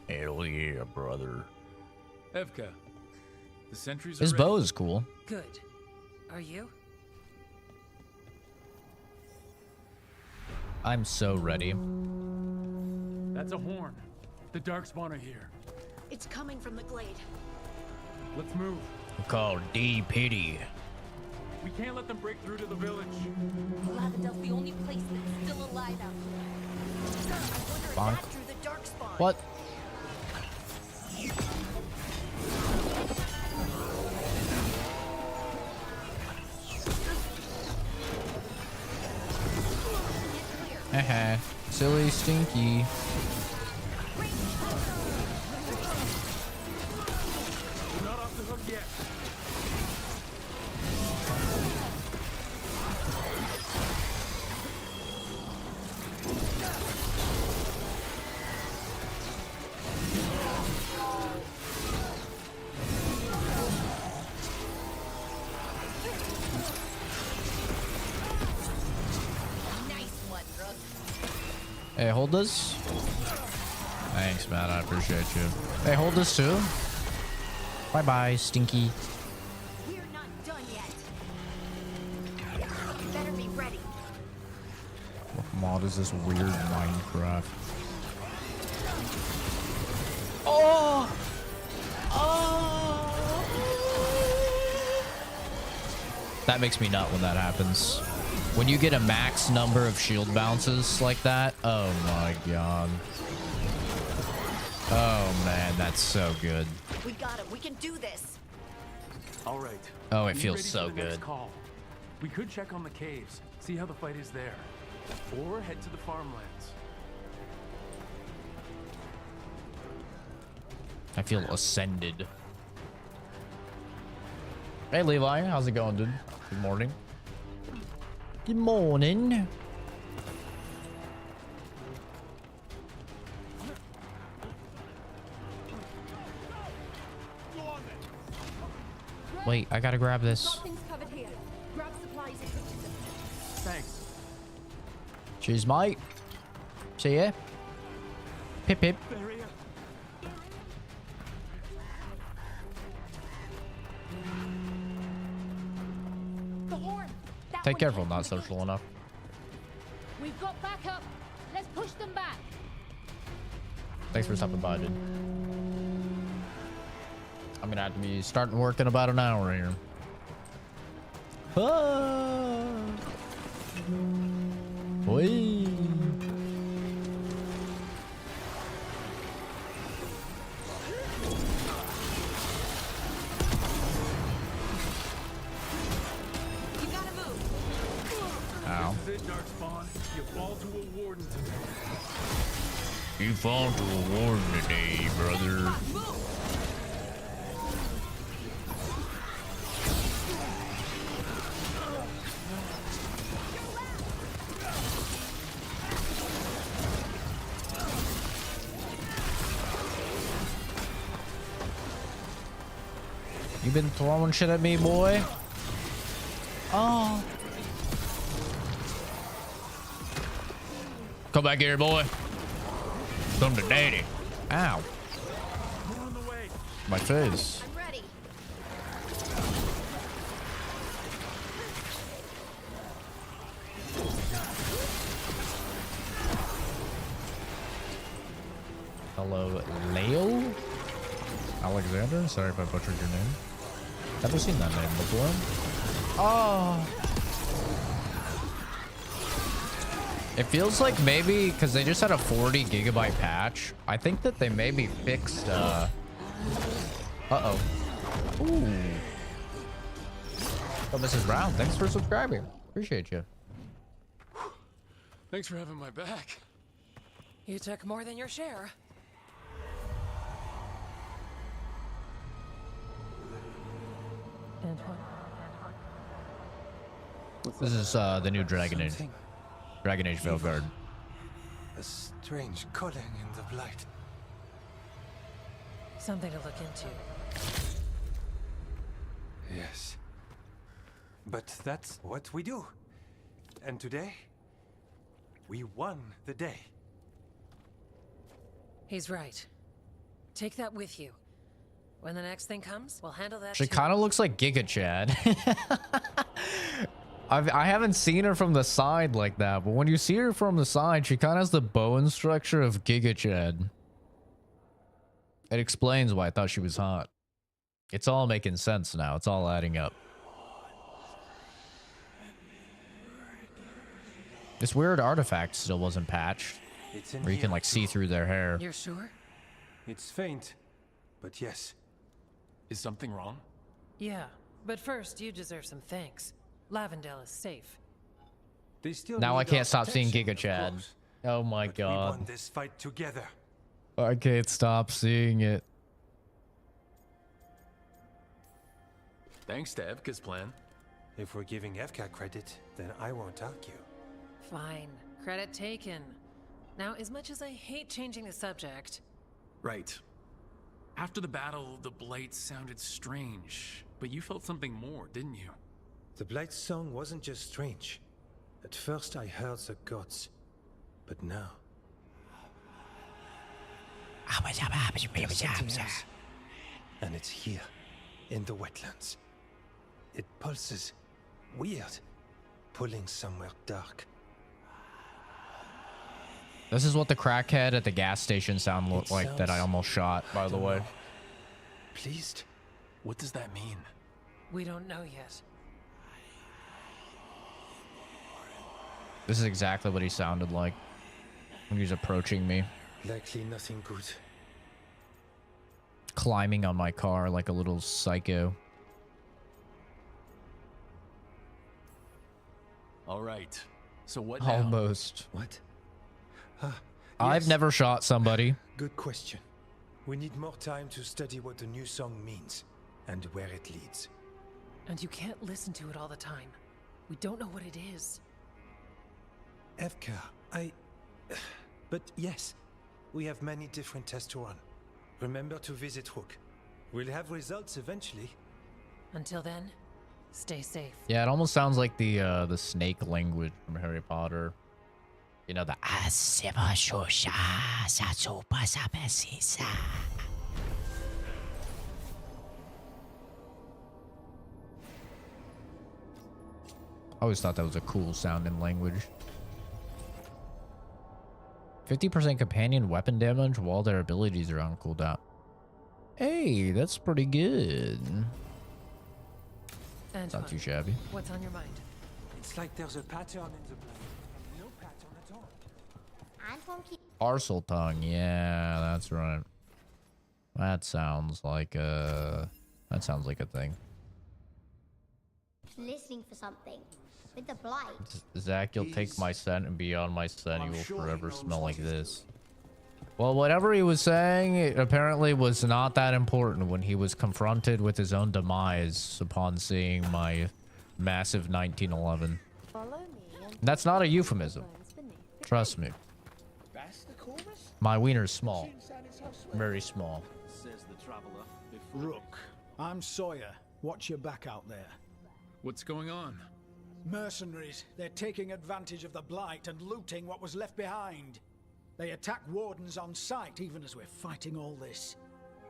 Hell yeah, brother. Evka, the sentries are His ready. bow is cool. Good. Are you? I'm so ready. That's a horn. The Darkspawn are here. It's coming from the glade. Let's move. We're called D-Pity. We can't let them break through to the village. Lavendel's the only place that's still alive out there. Sir, I wonder if Bonk. that drew the Darkspawn. What? Haha. Silly Stinky. We're not off the hook yet. Hey, hold this. Thanks, man. I appreciate you. Hey, hold this too. Bye-bye, Stinky. We're not done yet. You better be ready. What mod is this weird Minecraft? Oh! Oh! That makes me nut when that happens. When you get a max number of shield bounces like that, oh my god. Oh man, that's so good. We got him. We can do this. All right. Oh, it Be feels ready so for the next good. Call. We could check on the caves, see how the fight is there, or head to the farmlands. I feel ascended. Hey Levi, how's it going, dude? Good morning. Good morning. Wait, I gotta grab this. Thanks. Cheers, mate. See ya. Pip pip. The horn. That Take one careful, can't not be social enough. We've got backup. Let's push them back. Thanks for stopping by, dude. I'm gonna have to be starting work in about an hour here. Ah. Whee. Ow. This is it, Darkspawn. You fall to a Warden today. You fall to a Warden today, brother. You been throwing shit at me, boy? Oh. Come back here, boy. Come to daddy. Ow. My face. I'm ready. Hello, Leo? Alexander? Sorry if I butchered your name. Never seen that name before. Oh. It feels like maybe because they just had a 40 gigabyte patch. I think that they maybe fixed uh-oh. Ooh. Oh, Mrs. Brown, thanks for subscribing. Appreciate you. Thanks for having my back. You took more than your share. This is the new Dragon Age. Dragon Age Veilguard. A strange calling in the blight. Something to look into. Yes. But that's what we do. And today, we won the day. He's right. Take that with you. When the next thing comes, we'll handle that. She kind of looks like Giga Chad. I haven't seen her from the side like that, but when you see her from the side, she kind of has the bone structure of Giga Chad. It explains why I thought she was hot. It's all making sense now. It's all adding up. This weird artifact still wasn't patched. Where you can like see through their hair. You're sure? It's faint, but yes. Is something wrong? Yeah, but first you deserve some thanks. Lavendel is safe. They still Now I need can't our stop seeing protection, Giga Chad. of course. Oh my But we won god. this fight together. I can't stop seeing it. Thanks to Evka's plan. If we're giving Evka credit, then I won't argue. Fine. Credit taken. Now, as much as I hate changing the subject... Right. After the battle, the blight sounded strange, but you felt something more, didn't you? The Blight's song wasn't just strange. At first I heard the gods, but now... there's something else. And it's here, in the wetlands. It pulses. Weird. Pulling somewhere dark. This is what the crackhead at the gas station sounded like that I almost shot, by the way. Pleased? What does that mean? We don't know yet. This is exactly what he sounded like when he was approaching me. Likely nothing good. Climbing on my car like a little psycho. All right. So what now? Almost. What? I've never shot somebody. Good question. We need more time to study what the new song means and where it leads. And you can't listen to it all the time. We don't know what it is. Evka, But yes, we have many different tests to run. Remember to visit Rook. We'll have results eventually. Until then, stay safe. Yeah, it almost sounds like the snake language from Harry Potter. You know, the I always thought that was a cool sounding language. 50% companion weapon damage while their abilities are on cooldown. Hey, that's pretty good. Antoine, Not too shabby. what's on your mind? It's like there's a pattern in the blood. No pattern at all. Parcel tongue, yeah, that's right. That sounds like a thing. Listening for something. With the blight. Zach, you'll take my scent, and beyond my scent, you will forever smell like this. Well, whatever he was saying, it apparently was not that important when he was confronted with his own demise upon seeing my massive 1911. That's not a euphemism. Trust me. My wiener's small. Very small. Rook, I'm Sawyer. Watch your back out there. What's going on? Mercenaries. They're taking advantage of the Blight and looting what was left behind. They attack Wardens on sight even as we're fighting all this.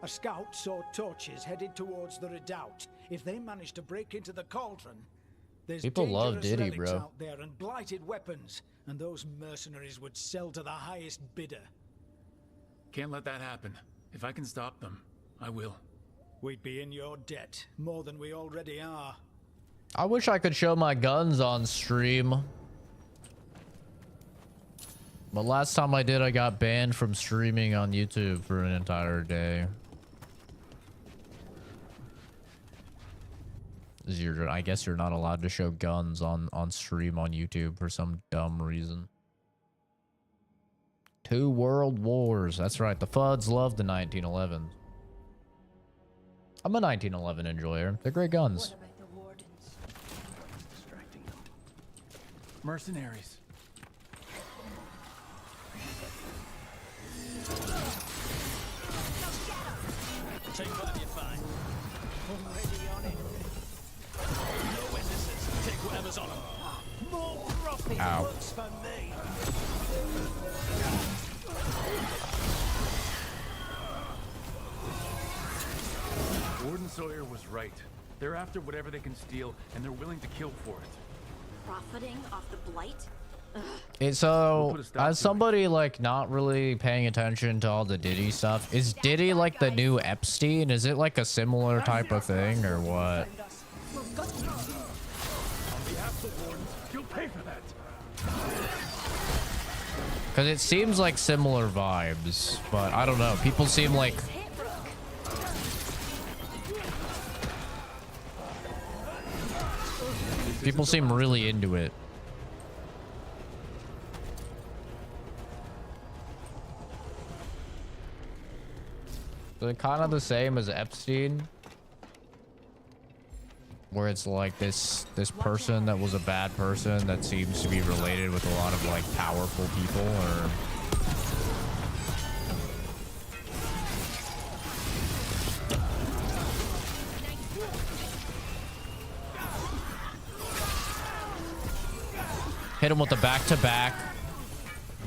A scout saw torches headed towards the redoubt. If they manage to break into the cauldron, there's People love dangerous Diddy, relics bro. out there and blighted weapons, and those mercenaries would sell to the highest bidder. Can't let that happen. If I can stop them, I will. We'd be in your debt, more than we already are. I wish I could show my guns on stream. But last time I did, I got banned from streaming on YouTube for an entire day. I guess you're not allowed to show guns on stream on YouTube for some dumb reason. 2 world wars. That's right. The Fuds love the 1911s. I'm a 1911 enjoyer. They're great guns. Mercenaries. Take 5, you're fine. Already on it. No witnesses. Take whatever's on them. More profit works for me. Warden Sawyer was right. They're after whatever they can steal, and they're willing to kill for it. Profiting off the blight? So, as somebody like not really paying attention to all the Diddy stuff, is Diddy like the new Epstein? Is it like a similar type of thing or what? On behalf of the Wardens, you'll pay for that. Because it seems like similar vibes, but I don't know. People seem like... People seem really into it. They're kind of the same as Epstein, where it's like this person that was a bad person that seems to be related with a lot of like powerful people, or hit him with the back-to-back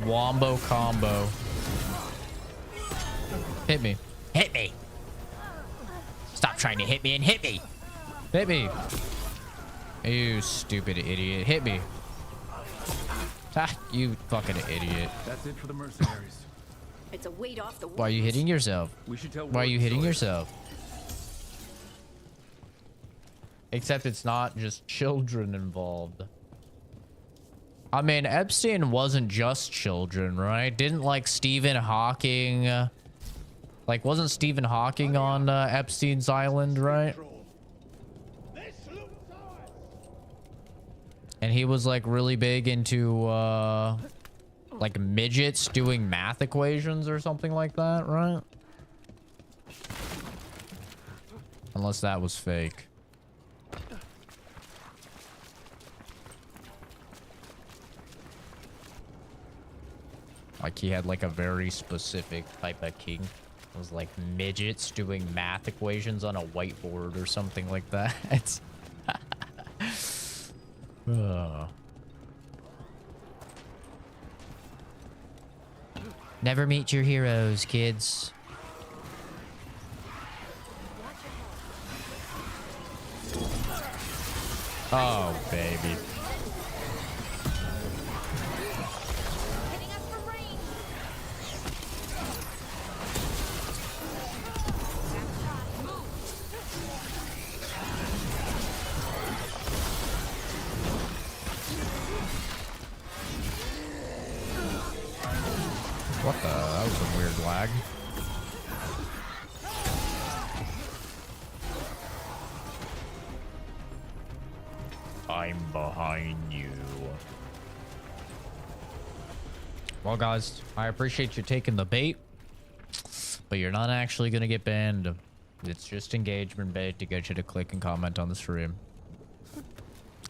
wombo combo. Hit me. Hit me. Stop trying to hit me and hit me. Hit me. You stupid idiot. Hit me. Ah, you fucking idiot. That's it for the mercenaries. It's a weight off the Why are you hitting yourself? We should tell Why are you hitting Sawyer. yourself? Except it's not just children involved. I mean, Epstein wasn't just children, right? Didn't like Stephen Hawking... like, wasn't Stephen Hawking on Epstein's Island, right? And he was like really big into like midgets doing math equations or something like that, right? Unless that was fake. Like he had like a very specific type of kink. It was like midgets doing math equations on a whiteboard or something like that. Never meet your heroes, kids. Oh, baby. What the? That was some weird lag. I'm behind you. Well, guys, I appreciate you taking the bait, but you're not actually going to get banned. It's just engagement bait to get you to click and comment on the stream.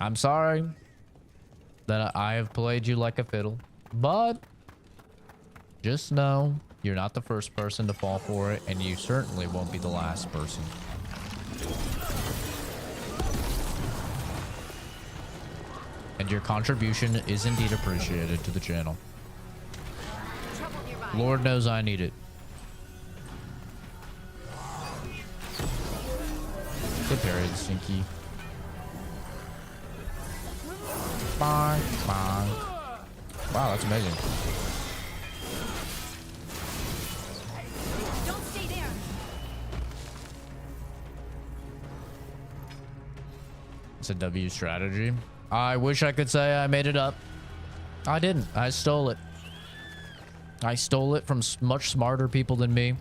I'm sorry that I have played you like a fiddle, but just know you're not the first person to fall for it, and you certainly won't be the last person. And your contribution is indeed appreciated to the channel. Lord knows I need it. Good period, Stinky. Bonk, bonk. Wow, that's amazing. Don't stay there. It's a W strategy. I wish I could say I made it up. I didn't. I stole it. I stole it from much smarter people than me.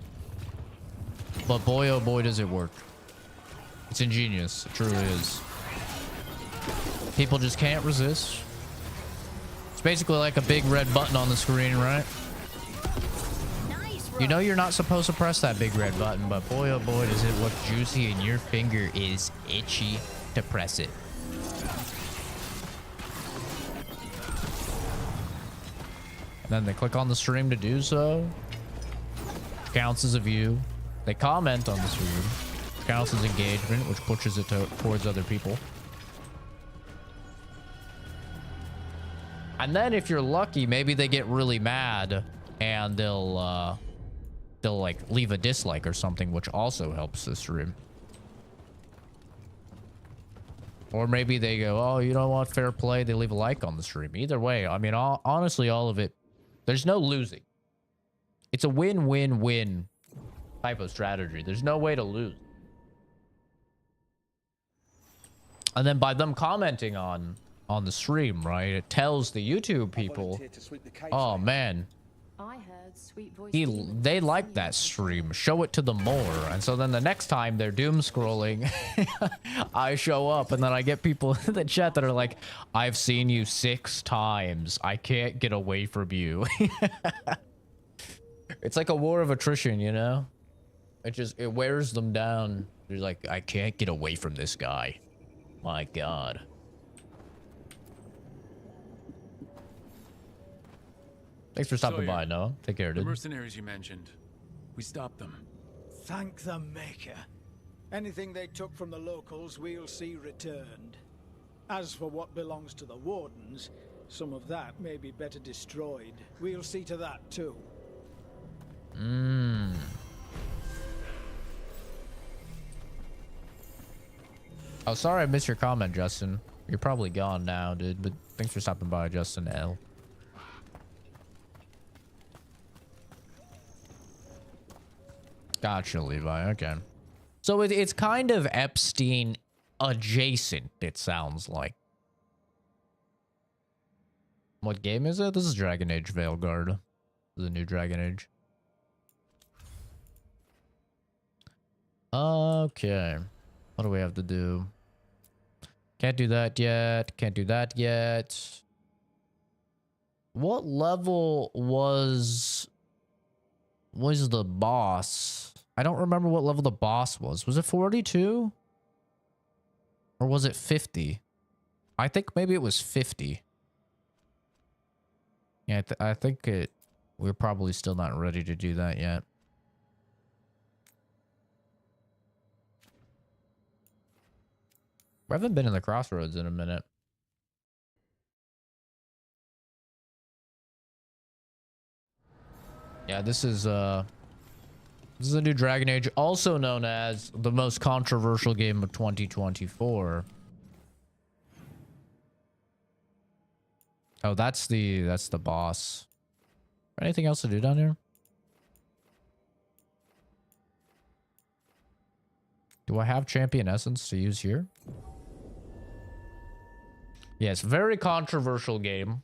But boy, oh boy, does it work. It's ingenious. It truly is. People just can't resist. It's basically like a big red button on the screen, right? You know you're not supposed to press that big red button, but boy, oh boy, does it look juicy and your finger is itchy to press it. And then they click on the stream to do so. Counts as a view. They comment on the stream. Counts as engagement, which pushes it towards other people. And then if you're lucky, maybe they get really mad and they'll like leave a dislike or something, which also helps the stream. Or maybe they go, oh, you don't want fair play. They leave a like on the stream. Either way, I mean, honestly, all of it, there's no losing. It's a win-win-win type of strategy. There's no way to lose. And then by them commenting on the stream, right, it tells the YouTube people, oh man, I heard sweet voice. they like that stream, show it to them more. And so then the next time they're doom scrolling, I show up and then I get people in the chat that are like, I've seen you 6 times, I can't get away from you. It's like a war of attrition, you know? It wears them down. They're like, I can't get away from this guy. My God. Thanks for stopping by, Noah. Take care, dude. The mercenaries you mentioned, we stopped them. Thank the Maker. Anything they took from the locals, we'll see returned. As for what belongs to the Wardens, some of that may be better destroyed. We'll see to that, too. Oh, sorry I missed your comment, Justin. You're probably gone now, dude, but thanks for stopping by, Justin L. Gotcha, Levi. Okay. So it's kind of Epstein adjacent, it sounds like. What game is it? This is Dragon Age Veilguard. This is a new Dragon Age. Okay. What do we have to do? Can't do that yet. Can't do that yet. What level was the boss? I don't remember what level the boss was. Was it 42? Or was it 50? I think maybe it was 50. Yeah, I think we're probably still not ready to do that yet. We haven't been in the crossroads in a minute. Yeah, this is a new Dragon Age, also known as the most controversial game of 2024. Oh, that's the boss. Anything else to do down here? Do I have champion essence to use here? Yes, very controversial game.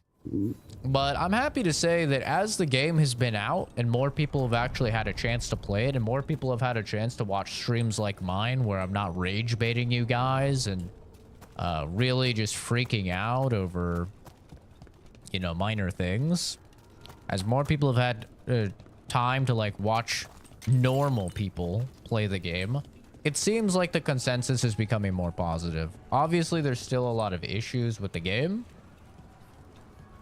But I'm happy to say that as the game has been out and more people have actually had a chance to play it and more people have had a chance to watch streams like mine where I'm not rage baiting you guys and really just freaking out over, you know, minor things. As more people have had time to like watch normal people play the game, it seems like the consensus is becoming more positive. Obviously, there's still a lot of issues with the game.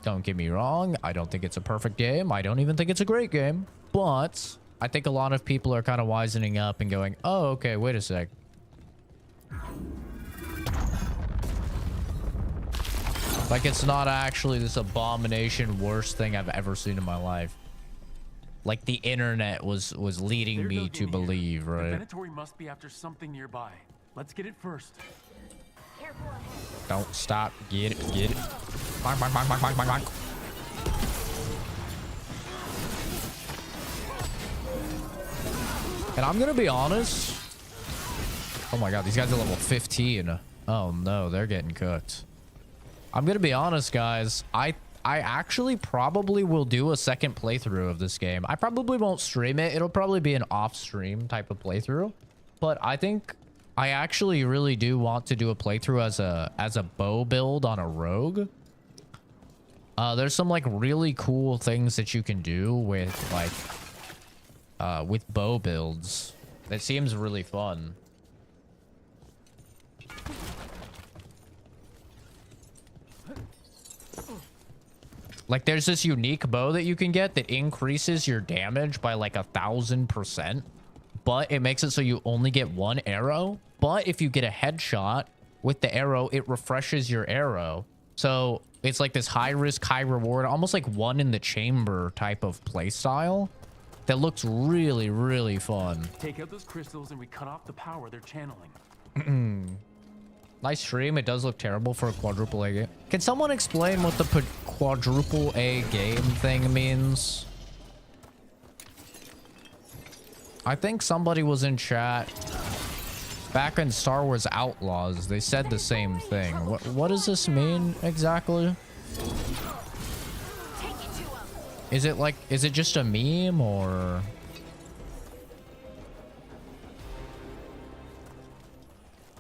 Don't get me wrong. I don't think it's a perfect game. I don't even think it's a great game. But I think a lot of people are kind of wisening up and going, oh, okay, wait a sec. Like, it's not actually this abomination worst thing I've ever seen in my life. Like, the internet was leading me to believe, The right? Venatori must be after something nearby. Let's get it first. Don't stop. Get it. Get it. Bonk, bonk, bonk, bonk, bonk, bonk, bonk. And I'm gonna be honest. Oh my god, these guys are level 15. Oh no, they're getting cooked. I'm gonna be honest, guys. I actually probably will do a second playthrough of this game. I probably won't stream it. It'll probably be an off-stream type of playthrough. But I think I actually really do want to do a playthrough as a bow build on a rogue. There's some like really cool things that you can do with like with bow builds. That seems really fun. Like, there's this unique bow that you can get that increases your damage by like 1,000%, but it makes it so you only get one arrow. But if you get a headshot with the arrow, it refreshes your arrow. So it's like this high risk, high reward, almost like one in the chamber type of play style that looks really, really fun. Take out those crystals and we cut off the power they're channeling. Nice stream. It does look terrible for a quadruple A game. Can someone explain what the quadruple A game thing means? I think somebody was in chat back in Star Wars Outlaws. They said the same thing. What does this mean exactly? Is it like, is it just a meme or?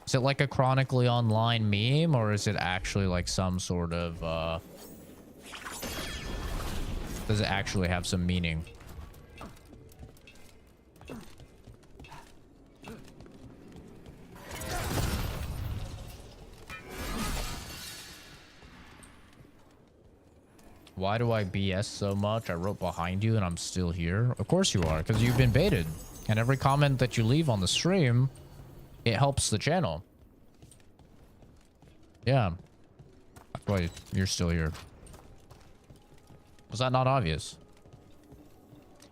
Is it like a chronically online meme, or is it actually like some sort of, does it actually have some meaning? Why do I BS so much? I wrote behind you and I'm still here. Of course you are, because you've been baited. And every comment that you leave on the stream, it helps the channel. Yeah. That's why you're still here. Was that not obvious?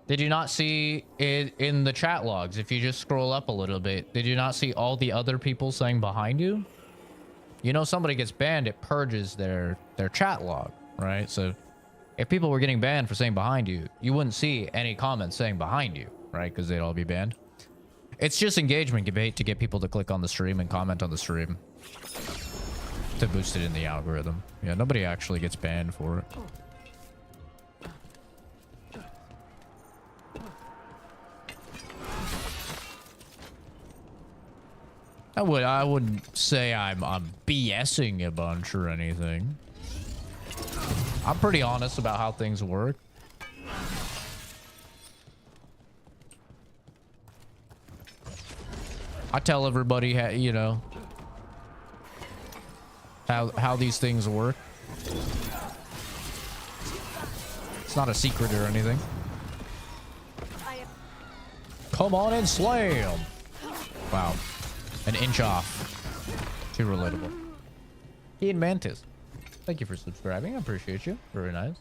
Did you not see it in the chat logs? If you just scroll up a little bit, did you not see all the other people saying behind you? You know, somebody gets banned, it purges their chat log, right? So if people were getting banned for saying behind you, you wouldn't see any comments saying behind you, right? Because they'd all be banned. It's just engagement debate to get people to click on the stream and comment on the stream to boost it in the algorithm. Yeah, nobody actually gets banned for it. I wouldn't say I'm BSing a bunch or anything. I'm pretty honest about how things work. I tell everybody, you know, how these things work. It's not a secret or anything. Come on and slay him. Wow. An inch off. Too relatable. Ian Mantis. Thank you for subscribing. I appreciate you. Very nice.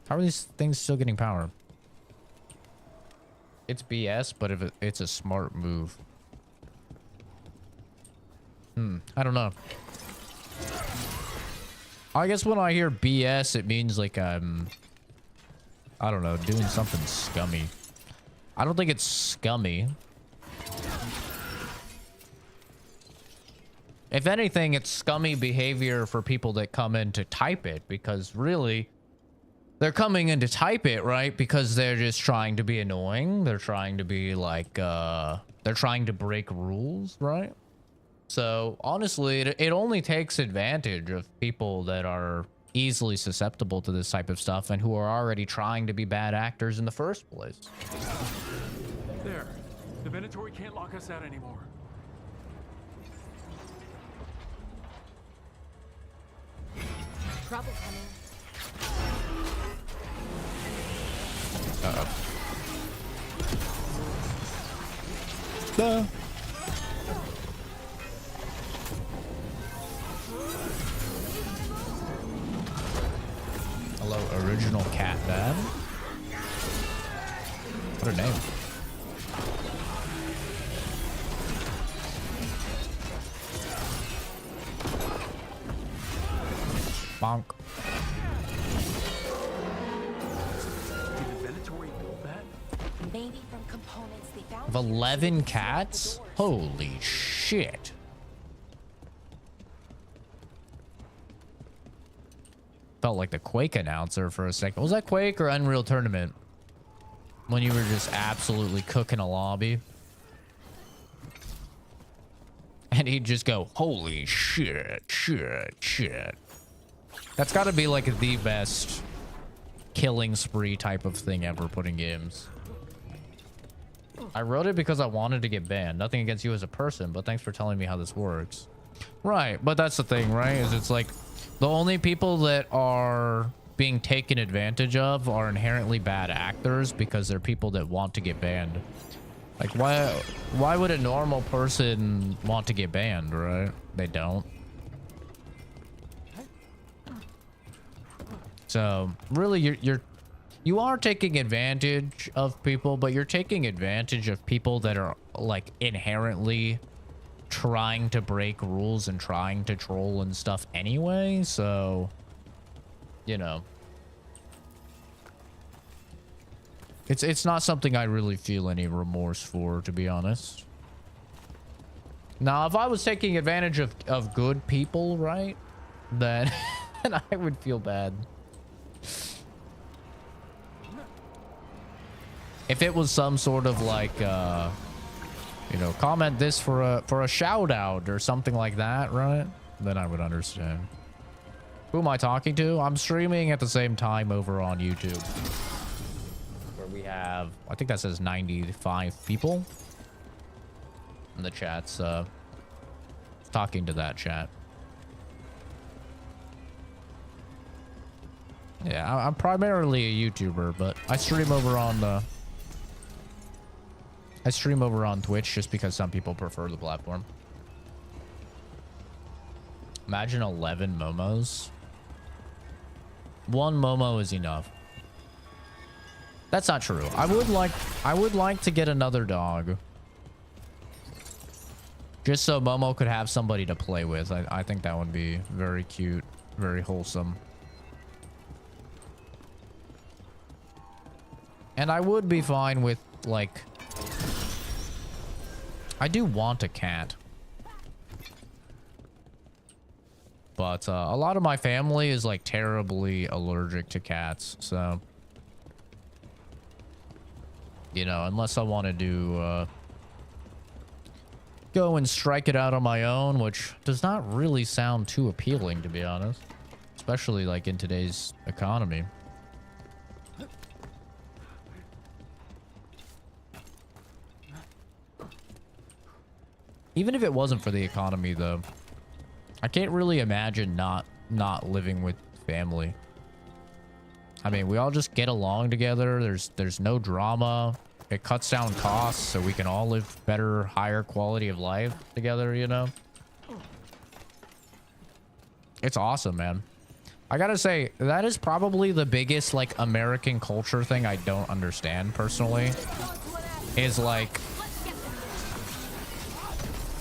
How are these things still getting power? It's BS, but if it's a smart move. I don't know. I guess when I hear BS, it means like I'm, I don't know, doing something scummy. I don't think it's scummy. If anything, it's scummy behavior for people that come in to type it, because really, they're coming in to type it, right? Because they're just trying to be annoying. They're trying to be like, they're trying to break rules, right? So honestly, it only takes advantage of people that are easily susceptible to this type of stuff and who are already trying to be bad actors in the first place. There. The Venatori can't lock us out anymore. Trouble coming. Uh-oh. bonk. Did the Venatori build that? Maybe from components they found. Of 11 cats? Holy shit. Felt like the Quake announcer for a second. Was that Quake or Unreal Tournament? When you were just absolutely cooking a lobby. And he'd just go, holy shit, shit, shit. That's gotta be like the best killing spree type of thing ever put in games. I wrote it because I wanted to get banned. Nothing against you as a person, but thanks for telling me how this works. Right, but that's the thing, right? Is it's like the only people that are being taken advantage of are inherently bad actors because they're people that want to get banned. Like, why would a normal person want to get banned, right? They don't. So, really, you are taking advantage of people, but you're taking advantage of people that are, like, inherently trying to break rules and trying to troll and stuff anyway, so, you know. It's not something I really feel any remorse for, to be honest. Now, if I was taking advantage of good people, right, then I would feel bad. If it was some sort of like, you know, comment this for a shout out or something like that, right? Then I would understand. Who am I talking to? I'm streaming at the same time over on YouTube. Where we have, I think that says 95 people. And the chat's talking to that chat. Yeah, I'm primarily a YouTuber, but I stream over on Twitch just because some people prefer the platform. Imagine 11 Momos. One Momo is enough. That's not true. I would like to get another dog. Just so Momo could have somebody to play with. I think that would be very cute, very wholesome. And I would be fine with, like, I do want a cat. But a lot of my family is, like, terribly allergic to cats, so, you know, unless I want to do, go and strike it out on my own, which does not really sound too appealing, to be honest. Especially, like, in today's economy. Even if it wasn't for the economy, though, I can't really imagine not living with family. I mean, we all just get along together. There's no drama. It cuts down costs so we can all live better, higher quality of life together, you know? It's awesome, man. I gotta say, that is probably the biggest, like, American culture thing I don't understand, personally. Is, like...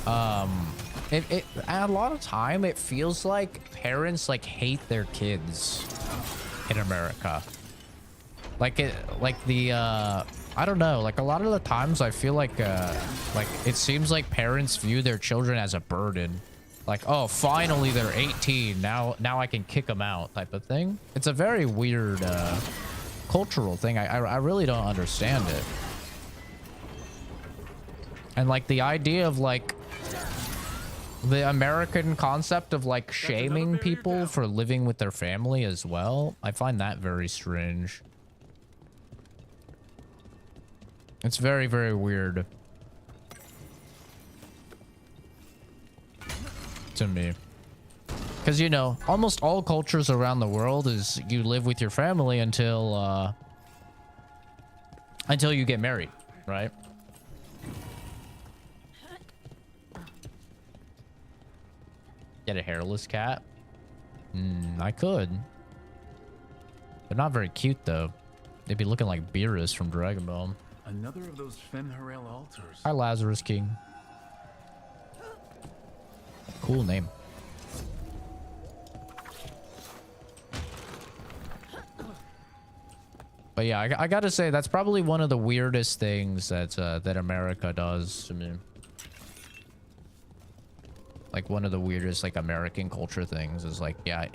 a lot of time it feels like parents like hate their kids in America. Like I don't know, like a lot of the times I feel like it seems like parents view their children as a burden. Like, oh, finally they're 18, now I can kick them out type of thing. It's a very weird cultural thing. I really don't understand it. And like the idea of like the American concept of like shaming people for living with their family as well, I find that very strange. It's very, very weird to me. Because, you know, almost all cultures around the world is you live with your family until you get married, right? Get a hairless cat? I could. They're not very cute, though. They'd be looking like Beerus from Dragon Ball. Another of those Fen'Harel altars. Hi, Lazarus King. Cool name. But yeah, I gotta say that's probably one of the weirdest things that that America does to me. Like one of the weirdest like American culture things is like, yeah,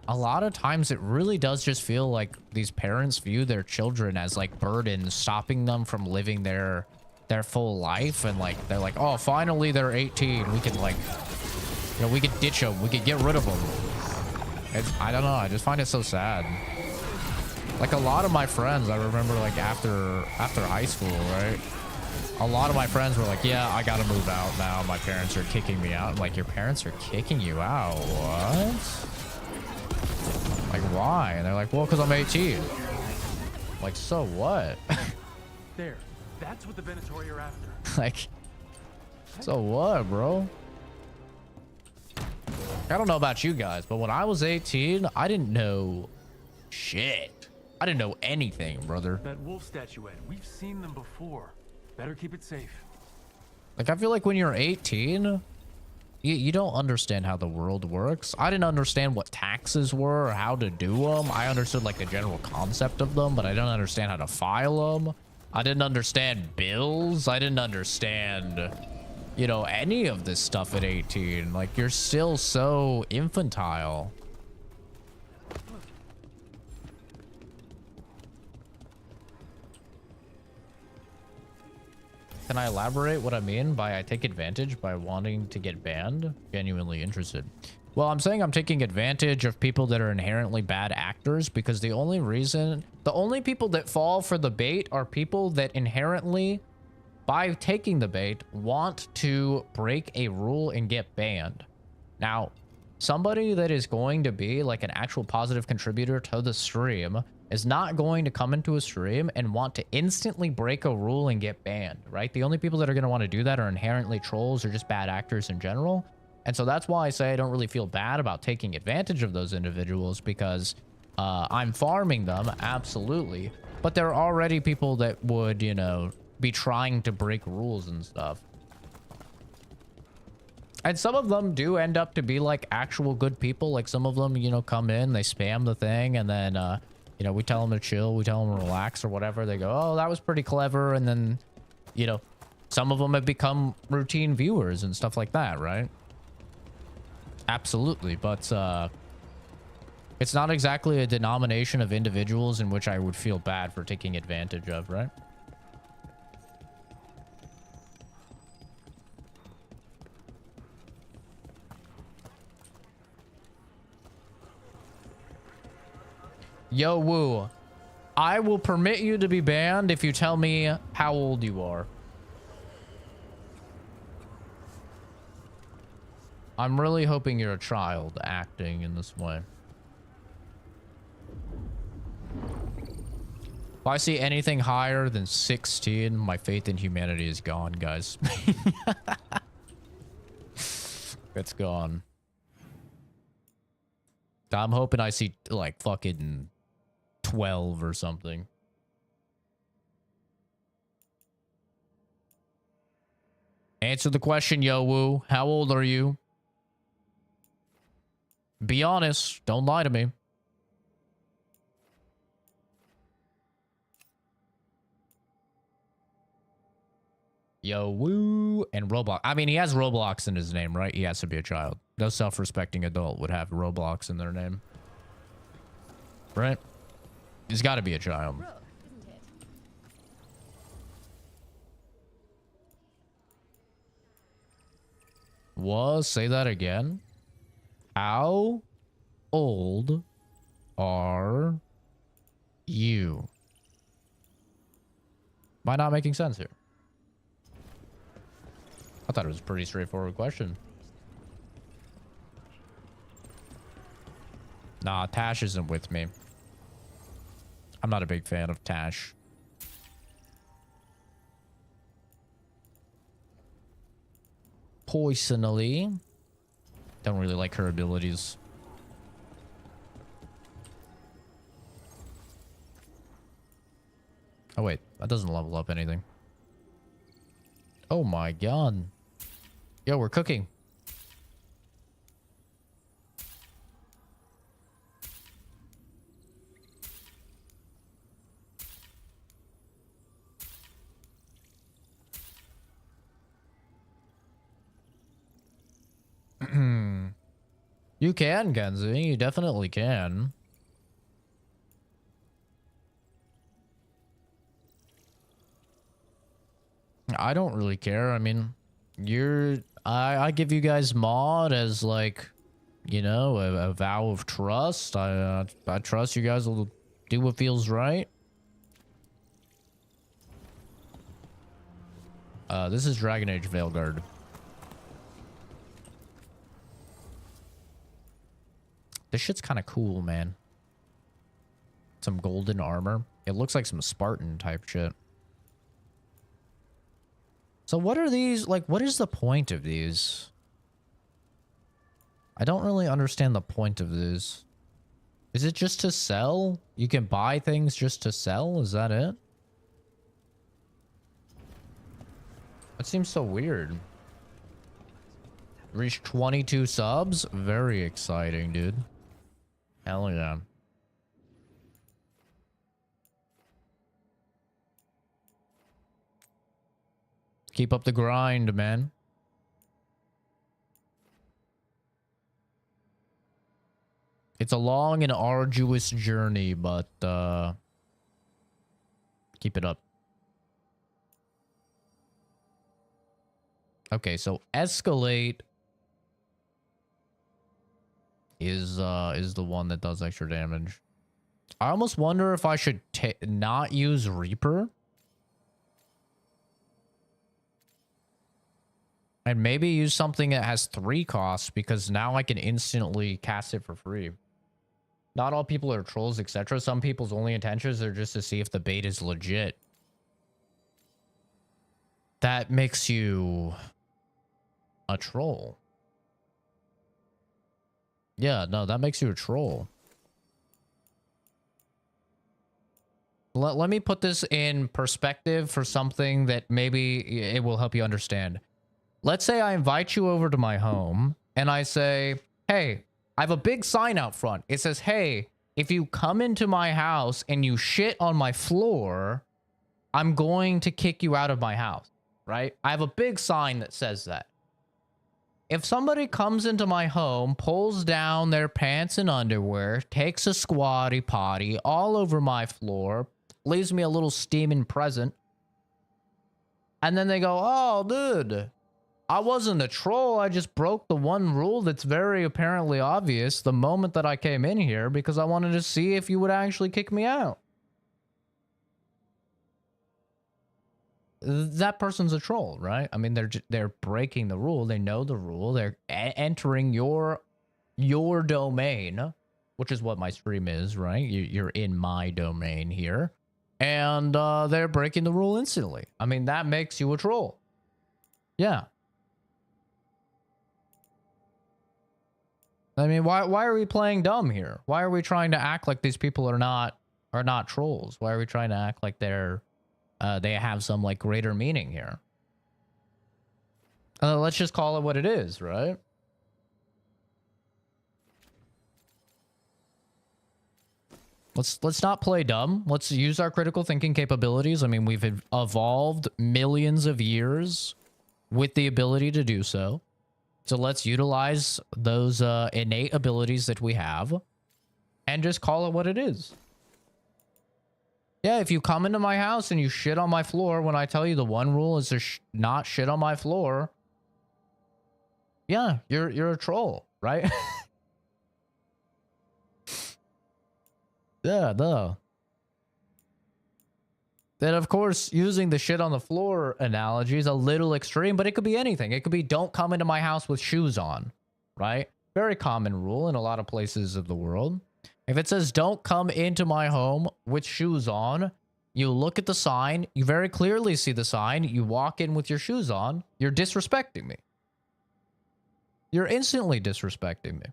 a lot of times it really does just feel like these parents view their children as like burdens, stopping them from living their full life. And like, they're like, oh, finally they're 18. We can like, you know, we could ditch them. We could get rid of them. I don't know. I just find it so sad. Like a lot of my friends, I remember like after high school, right? A lot of my friends were like, yeah, I gotta move out now. My parents are kicking me out. I'm like, your parents are kicking you out? What? Like, why? And they're like, well, because I'm 18. I'm like, so what? There. That's what the Venatori are after. Like, so what, bro? I don't know about you guys, but when I was 18, I didn't know shit. I didn't know anything, brother. That wolf statuette. We've seen them before. Better keep it safe. Like, I feel like when you're 18, you don't understand how the world works. I didn't understand what taxes were or how to do them. I understood like the general concept of them, but I didn't understand how to file them. I didn't understand bills. I didn't understand, you know, any of this stuff at 18. Like, you're still so infantile. Can I elaborate what I mean by I take advantage by wanting to get banned? Genuinely interested. Well, I'm saying I'm taking advantage of people that are inherently bad actors because the only people that fall for the bait are people that inherently, by taking the bait, want to break a rule and get banned. Now, somebody that is going to be like an actual positive contributor to the stream is not going to come into a stream and want to instantly break a rule and get banned, right? The only people that are going to want to do that are inherently trolls or just bad actors in general. And so that's why I say I don't really feel bad about taking advantage of those individuals because I'm farming them, absolutely. But there are already people that would, you know, be trying to break rules and stuff. And some of them do end up to be like actual good people. Like some of them, you know, come in, they spam the thing, and then, you know, we tell them to chill, we tell them to relax or whatever. They go, oh, that was pretty clever. And then, you know, some of them have become routine viewers and stuff like that, right? Absolutely. But it's not exactly a denomination of individuals in which I would feel bad for taking advantage of, right? Yo, Woo, I will permit you to be banned if you tell me how old you are. I'm really hoping you're a child acting in this way. If I see anything higher than 16, my faith in humanity is gone, guys. It's gone. I'm hoping I see like fucking 12 or something. Answer the question, Yo Woo. How old are you? Be honest. Don't lie to me. Yo Woo and Roblox. I mean, he has Roblox in his name, right? He has to be a child. No self-respecting adult would have Roblox in their name. Right? He's got to be a child. What? Say that again. How old are you? Am I not making sense here? I thought it was a pretty straightforward question. Nah, Tash isn't with me. I'm not a big fan of Tash. Personally, don't really like her abilities. Oh wait, that doesn't level up anything. Oh my god. Yo, we're cooking. You can, Kenzie. You definitely can. I don't really care. I mean, I give you guys mod as like, you know, a vow of trust. I trust you guys will do what feels right. This is Dragon Age Veilguard. This shit's kind of cool, man. Some golden armor. It looks like some Spartan type shit. So what are these? Like, what is the point of these? I don't really understand the point of this. Is it just to sell? You can buy things just to sell? Is that it? That seems so weird. Reached 22 subs? Very exciting, dude. Hell yeah. Keep up the grind, man. It's a long and arduous journey, but keep it up. Okay, so escalate is the one that does extra damage. I almost wonder if I should not use Reaper. And maybe use something that has 3 costs, because now I can instantly cast it for free. Not all people are trolls, etc. Some people's only intentions are just to see if the bait is legit. That makes you a troll. Yeah, no, that makes you a troll. Let me put this in perspective for something that maybe it will help you understand. Let's say I invite you over to my home and I say, hey, I have a big sign out front. It says, hey, if you come into my house and you shit on my floor, I'm going to kick you out of my house, right? I have a big sign that says that. If somebody comes into my home, pulls down their pants and underwear, takes a squatty potty all over my floor, leaves me a little steaming present, and then they go, oh, dude, I wasn't a troll. I just broke the one rule that's very apparently obvious the moment that I came in here because I wanted to see if you would actually kick me out. That person's a troll, right? I mean, they're breaking the rule. They know the rule. They're entering your domain, which is what my stream is, right? You're in my domain here. And they're breaking the rule instantly. I mean, that makes you a troll. Yeah. I mean, why are we playing dumb here? Why are we trying to act like these people are not trolls? Why are we trying to act like they have some like greater meaning here? Let's just call it what it is, right? Let's not play dumb. Let's use our critical thinking capabilities. I mean, we've evolved millions of years with the ability to do so. So let's utilize those innate abilities that we have and just call it what it is. Yeah, if you come into my house and you shit on my floor when I tell you the one rule is to not shit on my floor, yeah, you're a troll, right? Yeah, duh. Then, of course, using the shit on the floor analogy is a little extreme, but it could be anything. It could be don't come into my house with shoes on, right? Very common rule in a lot of places of the world. If it says don't come into my home with shoes on, you look at the sign, you very clearly see the sign, you walk in with your shoes on, you're disrespecting me. You're instantly disrespecting me.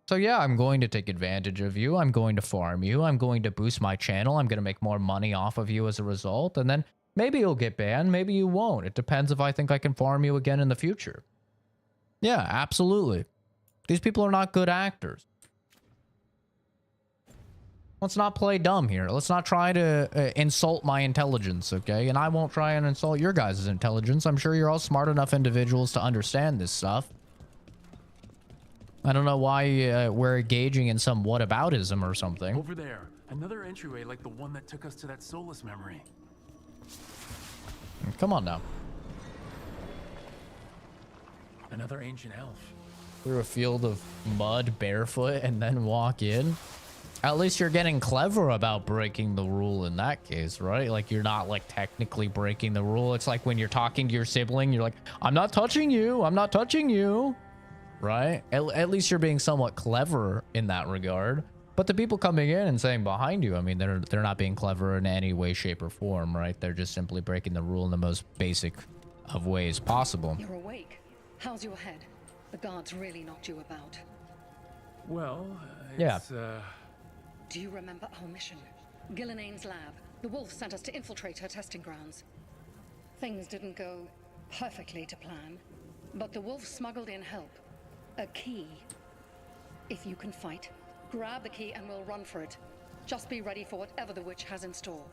So yeah, I'm going to take advantage of you. I'm going to farm you. I'm going to boost my channel. I'm going to make more money off of you as a result. And then maybe you'll get banned. Maybe you won't. It depends if I think I can farm you again in the future. Yeah, absolutely. These people are not good actors. Let's not play dumb here. Let's not try to insult my intelligence, okay? And I won't try and insult your guys' intelligence. I'm sure you're all smart enough individuals to understand this stuff. I don't know why we're engaging in some whataboutism or something. Over there, another entryway like the one that took us to that Solus memory. Come on now. Another ancient elf. Through a field of mud barefoot and then walk in. At least you're getting clever about breaking the rule in that case, right? Like, you're not like technically breaking the rule. It's like when you're talking to your sibling, you're like, I'm not touching you. I'm not touching you. Right? At least you're being somewhat clever in that regard. But the people coming in and saying behind you, I mean, they're not being clever in any way, shape, or form, right? They're just simply breaking the rule in the most basic of ways possible. You're awake. How's your head? The guards really knocked you about. Well, yeah. Do you remember our mission? Gillenane's lab. The wolf sent us to infiltrate her testing grounds. Things didn't go perfectly to plan, but the wolf smuggled in help. A key. If you can fight, grab the key and we'll run for it. Just be ready for whatever the witch has in store.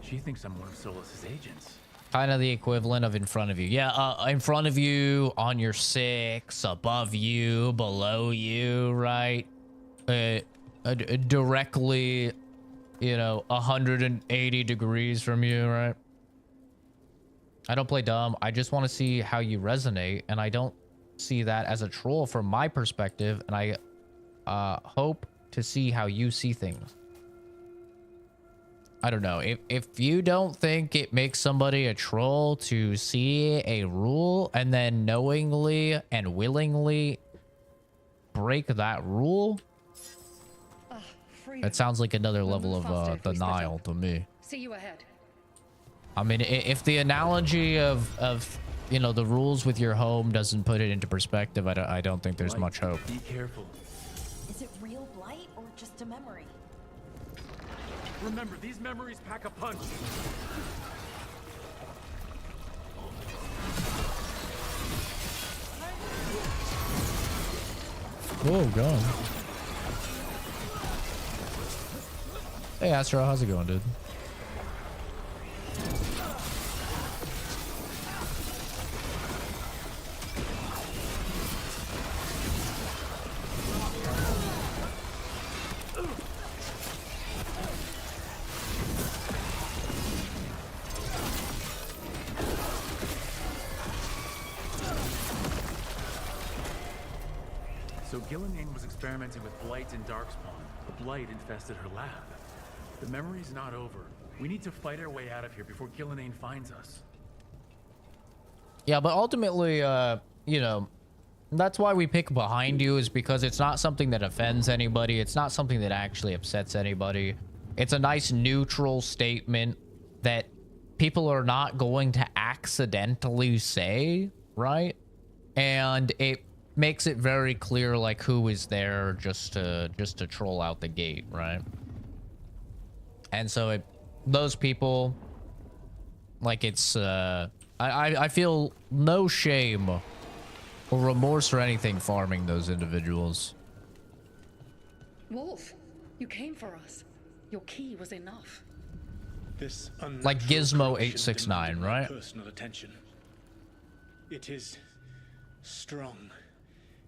She thinks I'm one of Solus's agents. Kind of the equivalent of in front of you. Yeah, in front of you, on your 6, above you, below you, right? Directly, you know, 180 degrees from you, right? I don't play dumb. I just want to see how you resonate, and I don't see that as a troll from my perspective, and I hope to see how you see things. I don't know. If you don't think it makes somebody a troll to see a rule and then knowingly and willingly break that rule, it sounds like another level of denial to me. See you ahead. I mean, if the analogy of you know, the rules with your home doesn't put it into perspective, I don't think there's much hope. Be careful. Is it real blight or just a memory? Remember, these memories pack a punch. Oh, God. Hey, Astro, how's it going, dude? So Gillenane was experimenting with blight in Darkspawn. The blight infested her lab. The memory's not over. We need to fight our way out of here before Gillenane finds us. Yeah, but ultimately, you know, that's why we pick behind you, is because it's not something that offends anybody. It's not something that actually upsets anybody. It's a nice neutral statement that people are not going to accidentally say, right? And it makes it very clear, like, who is there just to troll out the gate, right? And so those people, like, it's I feel no shame or remorse or anything farming those individuals. Wolf, you came for us. Your key was enough. This like Gizmo 869, right? Personal attention. It is strong.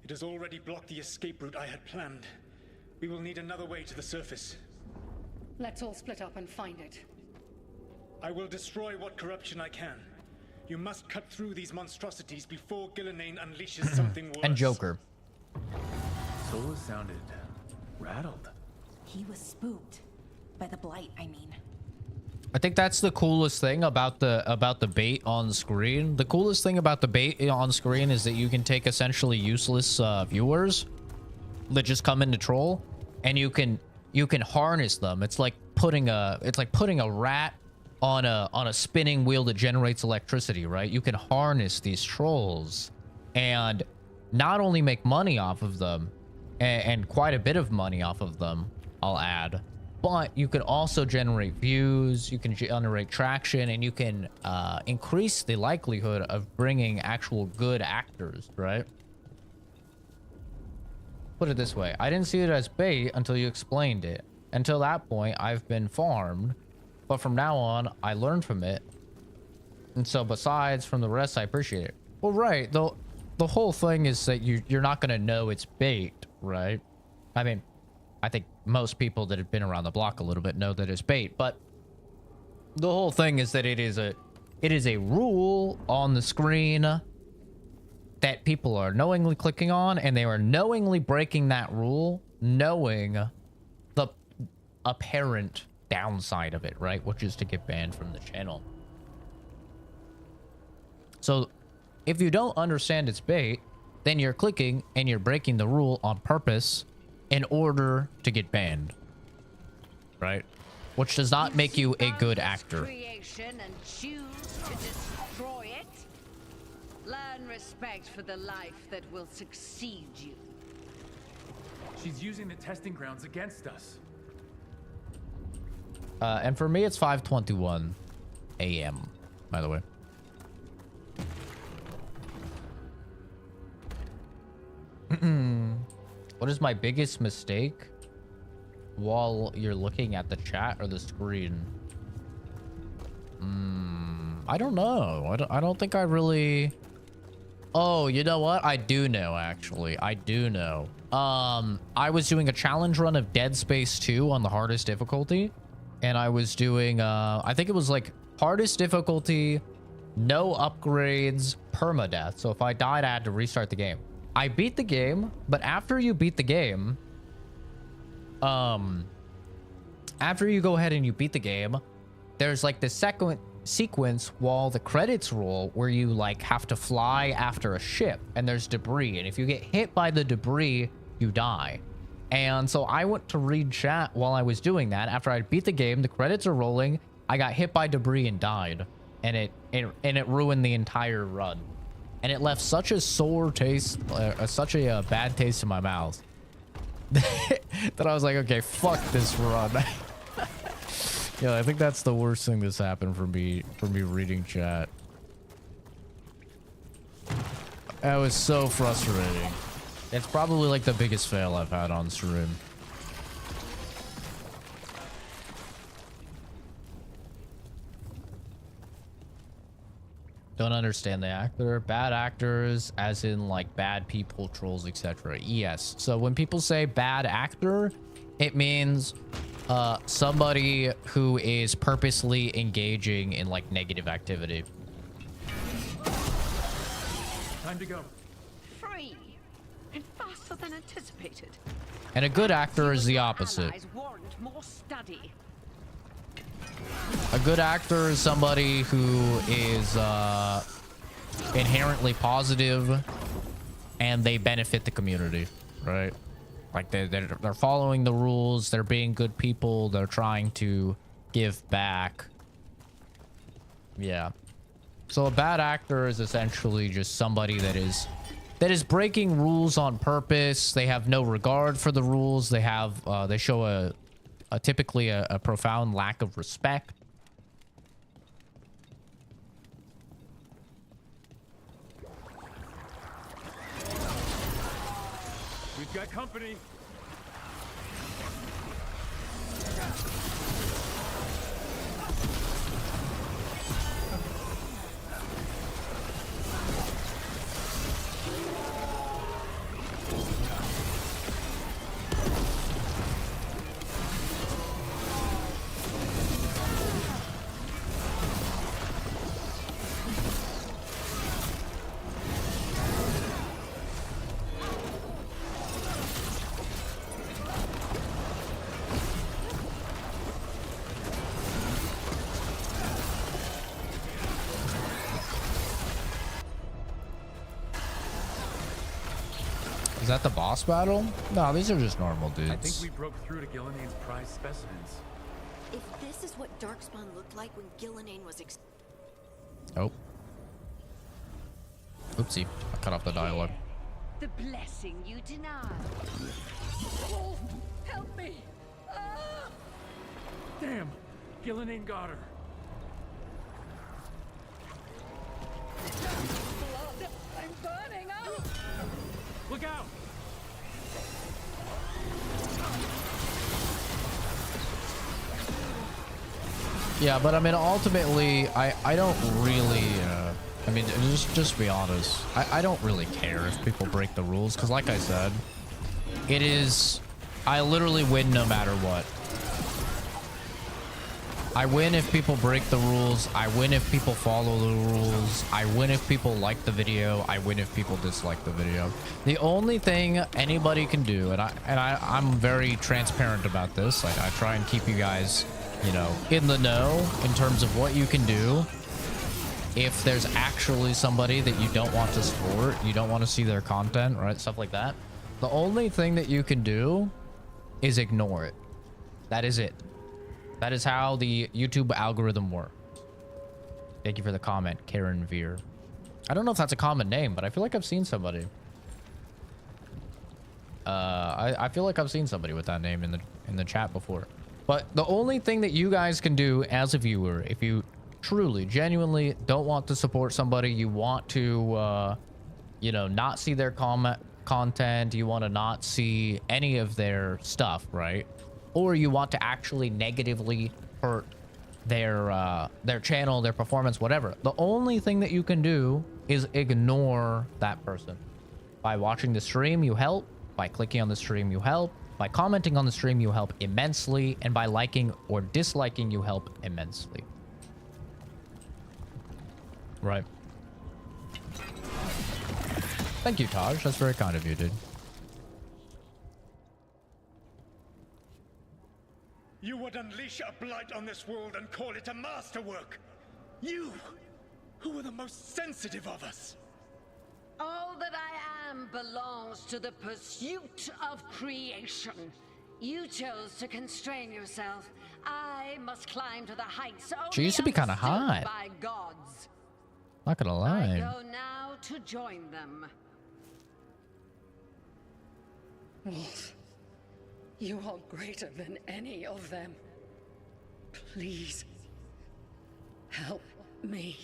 It has already blocked the escape route I had planned. We will need another way to the surface. Let's all split up and find it. I will destroy what corruption I can. You must cut through these monstrosities before Gillenane unleashes something worse. And Joker. Solus sounded rattled. He was spooked by the blight, I mean. I think that's the coolest thing about the bait on screen. The coolest thing about the bait on screen is that you can take essentially useless viewers that just come in to troll, and you can harness them. It's like putting a rat on a spinning wheel that generates electricity, right? You can harness these trolls and not only make money off of them, and quite a bit of money off of them, I'll add, but you can also generate views, you can generate traction, and you can increase the likelihood of bringing actual good actors, right? Put it this way, I didn't see it as bait until you explained it. Until that point, I've been farmed, but from now on, I learned from it. And so besides from the rest, I appreciate it. Well, right, though, the whole thing is that you're not gonna know it's bait, right? I mean, I think most people that have been around the block a little bit know that it's bait, but the whole thing is that it is a rule on the screen that people are knowingly clicking on, and they are knowingly breaking that rule, knowing the apparent downside of it, right? Which is to get banned from the channel. So if you don't understand it's bait, then you're clicking and you're breaking the rule on purpose in order to get banned, right? Which does not make you a good actor. Creation and choose to destroy it. Learn respect for the life that will succeed you. She's using the testing grounds against us. And for me, it's 5:21 a.m., by the way. What is my biggest mistake while you're looking at the chat or the screen? I don't know. I don't think I really... Oh, you know what? I do know, actually. I do know. I was doing a challenge run of Dead Space 2 on the hardest difficulty. And I was doing, I think it was like hardest difficulty, no upgrades, permadeath. So if I died, I had to restart the game. I beat the game, but after you beat the game, after you go ahead and you beat the game, there's like the second sequence while the credits roll where you like have to fly after a ship and there's debris. And if you get hit by the debris, you die. And so I went to read chat while I was doing that. After I beat the game, the credits are rolling. I got hit by debris and died. And it ruined the entire run. And it left such a sore taste, such a bad taste in my mouth that I was like, okay, fuck this run. Yeah, I think that's the worst thing that's happened for me reading chat. That was so frustrating. It's probably like the biggest fail I've had on stream. Don't understand the actor. Bad actors, as in like bad people, trolls, etc. Yes. So when people say bad actor, it means somebody who is purposely engaging in like negative activity. Time to go. Free and faster than anticipated. And a good actor is the opposite. Warrant more study. A good actor is somebody who is inherently positive and they benefit the community, right? Like they're following the rules, they're being good people, they're trying to give back. Yeah. So a bad actor is essentially just somebody that is breaking rules on purpose. They have no regard for the rules. They have they show typically a profound lack of respect. We've got company. Is that the boss battle? No, these are just normal dudes. I think we broke through to Gilline's prized specimens. If this is what Darkspawn looked like when Gillinane was Oh. Oopsie. I cut off the dialogue. The blessing you denied. Wolf, help me! Ah! Damn, Gillinane got her. Blood, I'm burning up! Look out! Yeah, but I mean, ultimately, I don't really, I mean, just be honest. I don't really care if people break the rules, because like I said, it is... I literally win no matter what. I win if people break the rules. I win if people follow the rules. I win if people like the video. I win if people dislike the video. The only thing anybody can do, and I'm very transparent about this. Like, I try and keep you guys, you know, in the know in terms of what you can do. If there's actually somebody that you don't want to support, you don't want to see their content, right? Stuff like that. The only thing that you can do is ignore it. That is it. That is how the YouTube algorithm works. Thank you for the comment, Karen Veer. I don't know if that's a common name, but I feel like I've seen somebody. I feel like I've seen somebody with that name in the chat before. But the only thing that you guys can do as a viewer, if you truly, genuinely don't want to support somebody, you want to, you know, not see their content, you want to not see any of their stuff, right? Or you want to actually negatively hurt their channel, their performance, whatever. The only thing that you can do is ignore that person. By watching the stream, you help. By clicking on the stream, you help. By commenting on the stream, you help immensely. And by liking or disliking, you help immensely. Right. Thank you, Tash. That's very kind of you, dude. You would unleash a blight on this world and call it a masterwork. You, who were the most sensitive of us. All that I am belongs to the pursuit of creation. You chose to constrain yourself. I must climb to the heights. She used to be kind of hot. By gods. Not gonna lie. I go now to join them. Wolf, you are greater than any of them. Please, help me.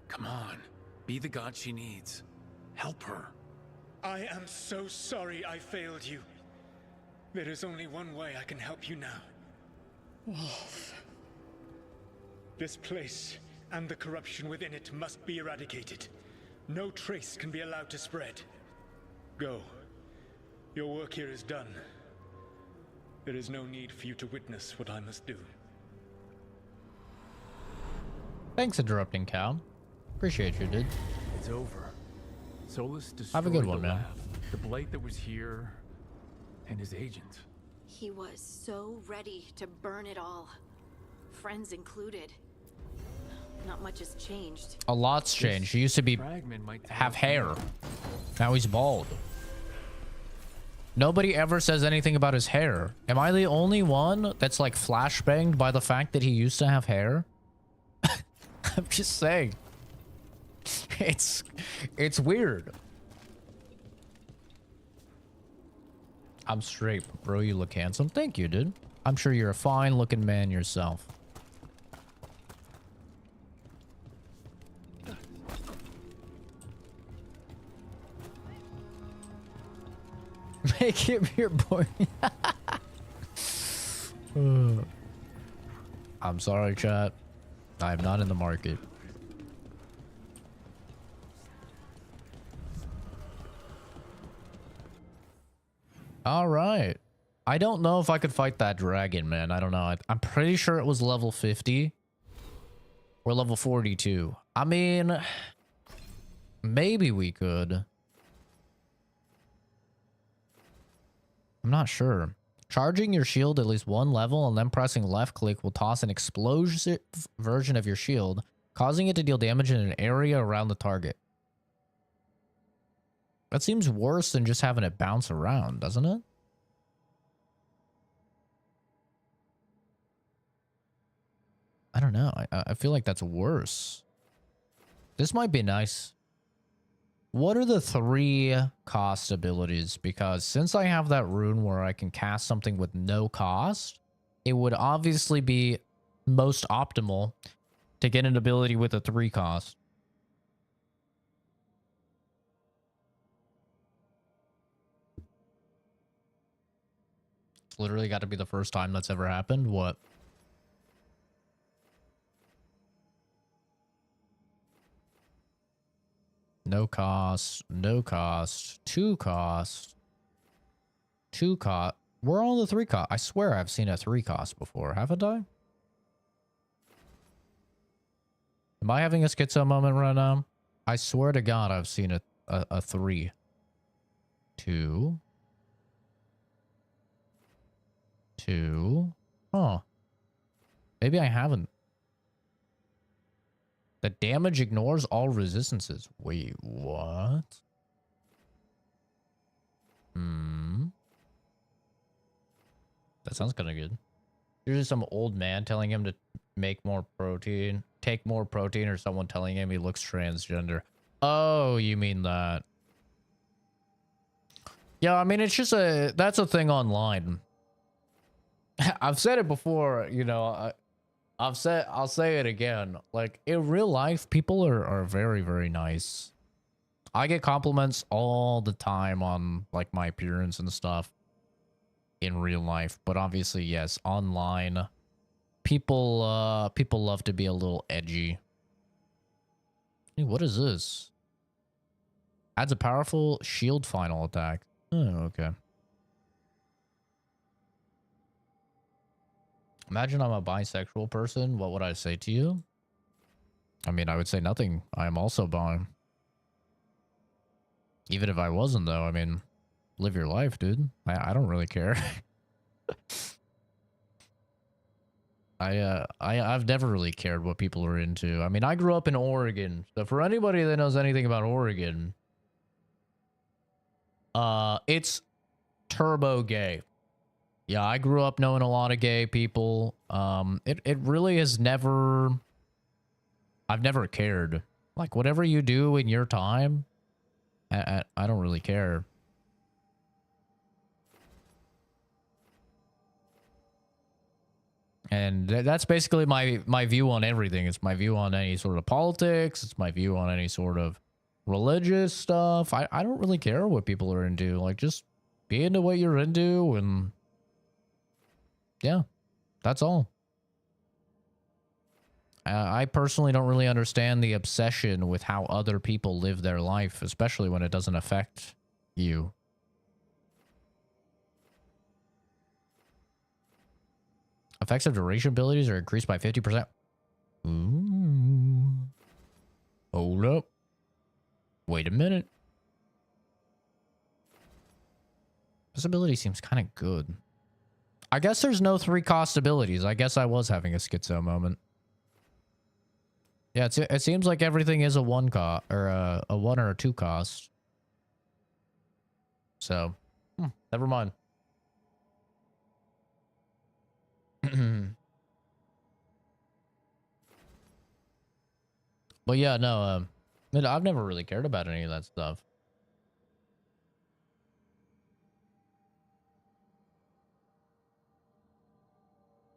Come on, be the god she needs. Help her. I am so sorry I failed you. There is only one way I can help you now. Wolf. This place and the corruption within it must be eradicated. No trace can be allowed to spread. Go. Your work here is done. There is no need for you to witness what I must do. Thanks, interrupting Cal. Appreciate you, dude. It's over. Solus destroyed Have a good one, the man. lab, the blight that was here, and his agent. He was so ready to burn it all. Friends included. Not much has changed. A lot's changed. He used to be have hair. Now he's bald. Nobody ever says anything about his hair. Am I the only one that's like flashbanged by the fact that he used to have hair? I'm just saying. It's weird. I'm straight, bro. You look handsome. Thank you, dude. I'm sure you're a fine looking man yourself. Make him your boy. I'm sorry, chat. I am not in the market. All right. I don't know if I could fight that dragon, man. I don't know. I'm pretty sure it was level 50 or level 42. I mean, maybe we could. I'm not sure. Charging your shield at least one level and then pressing left click will toss an explosive version of your shield, causing it to deal damage in an area around the target. That seems worse than just having it bounce around, doesn't it? I don't know. I feel like that's worse. This might be nice. What are the 3 cost abilities? Because since I have that rune where I can cast something with no cost, it would obviously be most optimal to get an ability with a 3 cost. It's literally got to be the first time that's ever happened. What? No cost. No cost. 2 cost. 2 cost. We're on the 3 cost. I swear I've seen a 3 cost before, haven't I? Am I having a schizo moment right now? I swear to God I've seen a 3. 2. 2. Huh. Maybe I haven't. The damage ignores all resistances. Wait, what? That sounds kind of good. Usually some old man telling him to make more protein, take more protein, or someone telling him he looks transgender. Oh, you mean that? Yeah, I mean, it's just that's a thing online. I've said it before, you know, I'll say it again. Like, in real life, people are very, very nice. I get compliments all the time on, like, my appearance and stuff in real life. But obviously, yes, online, people love to be a little edgy. Hey, what is this? Adds a powerful shield final attack. Oh, okay. Imagine I'm a bisexual person. What would I say to you? I mean, I would say nothing. I am also bi. Even if I wasn't, though, I mean, live your life, dude. I don't really care. I've never really cared what people are into. I mean, I grew up in Oregon. So for anybody that knows anything about Oregon, it's turbo gay. Yeah, I grew up knowing a lot of gay people. It really has never... I've never cared. Like, whatever you do in your time, I don't really care. And that's basically my view on everything. It's my view on any sort of politics. It's my view on any sort of religious stuff. I don't really care what people are into. Like, just be into what you're into, and yeah, that's all. I personally don't really understand the obsession with how other people live their life, especially when it doesn't affect you. Effective duration abilities are increased by 50%. Ooh. Hold up. Wait a minute. This ability seems kind of good. I guess there's no 3 cost abilities. I guess I was having a schizo moment. Yeah, it seems like everything is a 1 cost, or a 1 or a 2 cost. So, never mind. But yeah, no, I've never really cared about any of that stuff.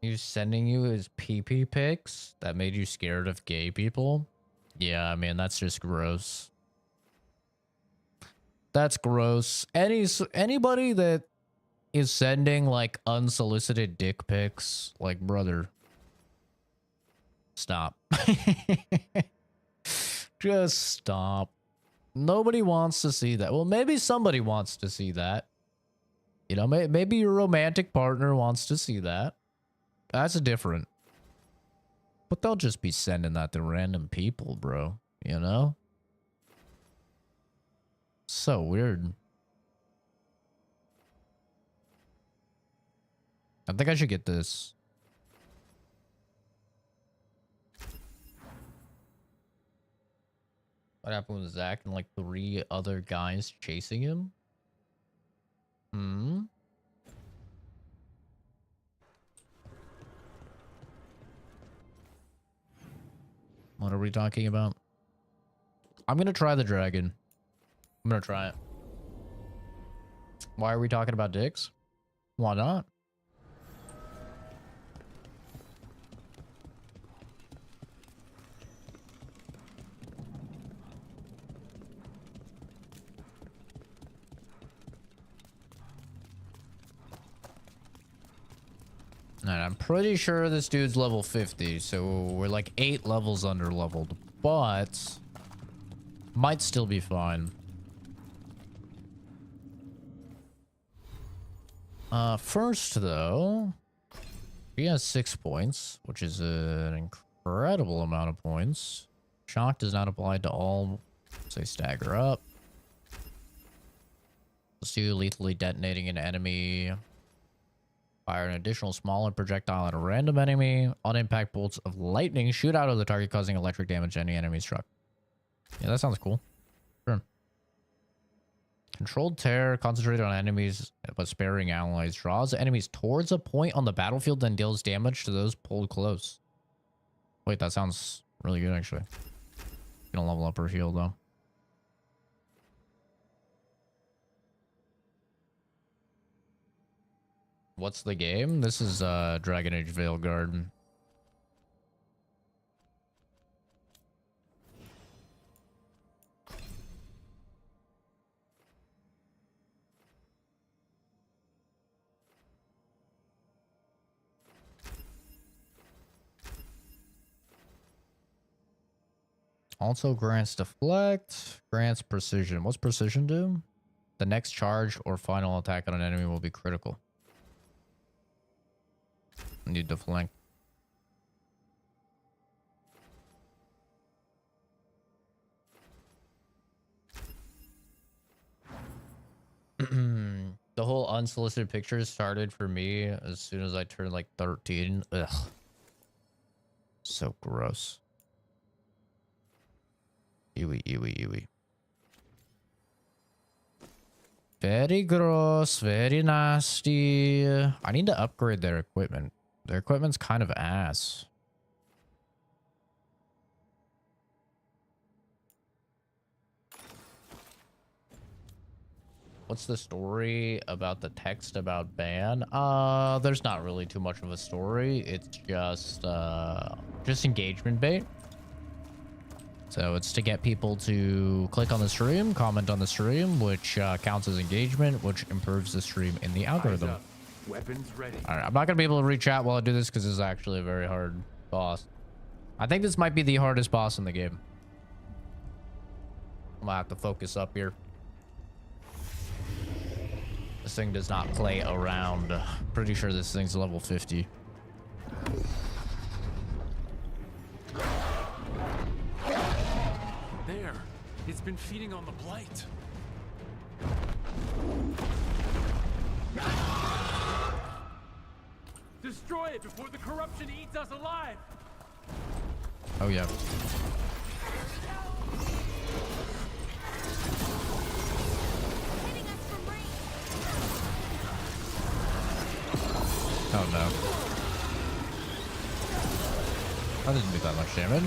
He's sending you his pee-pee pics that made you scared of gay people? Yeah, I mean, that's just gross. That's gross. Anybody that is sending, like, unsolicited dick pics, like, brother, stop. Just stop. Nobody wants to see that. Well, maybe somebody wants to see that. You know, maybe your romantic partner wants to see that. That's different. But they'll just be sending that to random people, bro. You know? So weird. I think I should get this. What happened with Zach and like 3 other guys chasing him? What are we talking about? I'm gonna try the dragon. I'm gonna try it. Why are we talking about dicks? Why not? And I'm pretty sure this dude's level 50, so we're like 8 levels under leveled. But Might still be fine. First, though, he has 6 points, which is an incredible amount of points. Shock does not apply to all. Say stagger up. Let's do lethally detonating an enemy. Fire an additional smaller projectile at a random enemy. On impact, bolts of lightning shoot out of the target, causing electric damage to any enemy struck. Yeah, that sounds cool. Sure. Controlled terror, concentrated on enemies but sparing allies. Draws enemies towards a point on the battlefield, then deals damage to those pulled close. Wait, that sounds really good, actually. Gonna level up her heal, though. What's the game? This is Dragon Age Veilguard. Also grants deflect, grants precision. What's precision do? The next charge or final attack on an enemy will be critical. Need deflect. The whole unsolicited pictures started for me as soon as I turned like 13. Ugh. So gross. Ewy, ewy, ewy. Very gross, very nasty. I need to upgrade their equipment. Their equipment's kind of ass. What's the story about the text about ban? There's not really too much of a story. It's just engagement bait. So it's to get people to click on the stream, comment on the stream, which counts as engagement, which improves the stream in the algorithm. Weapons ready. All right, I'm not gonna be able to reach out while I do this because this is actually a very hard boss. I think this might be the hardest boss in the game. I'm gonna have to focus up here. This thing does not play around. Pretty sure this thing's level 50. There. It's been feeding on the blight. Destroy it before the corruption eats us alive. Oh yeah. Oh no. That didn't do that much damage.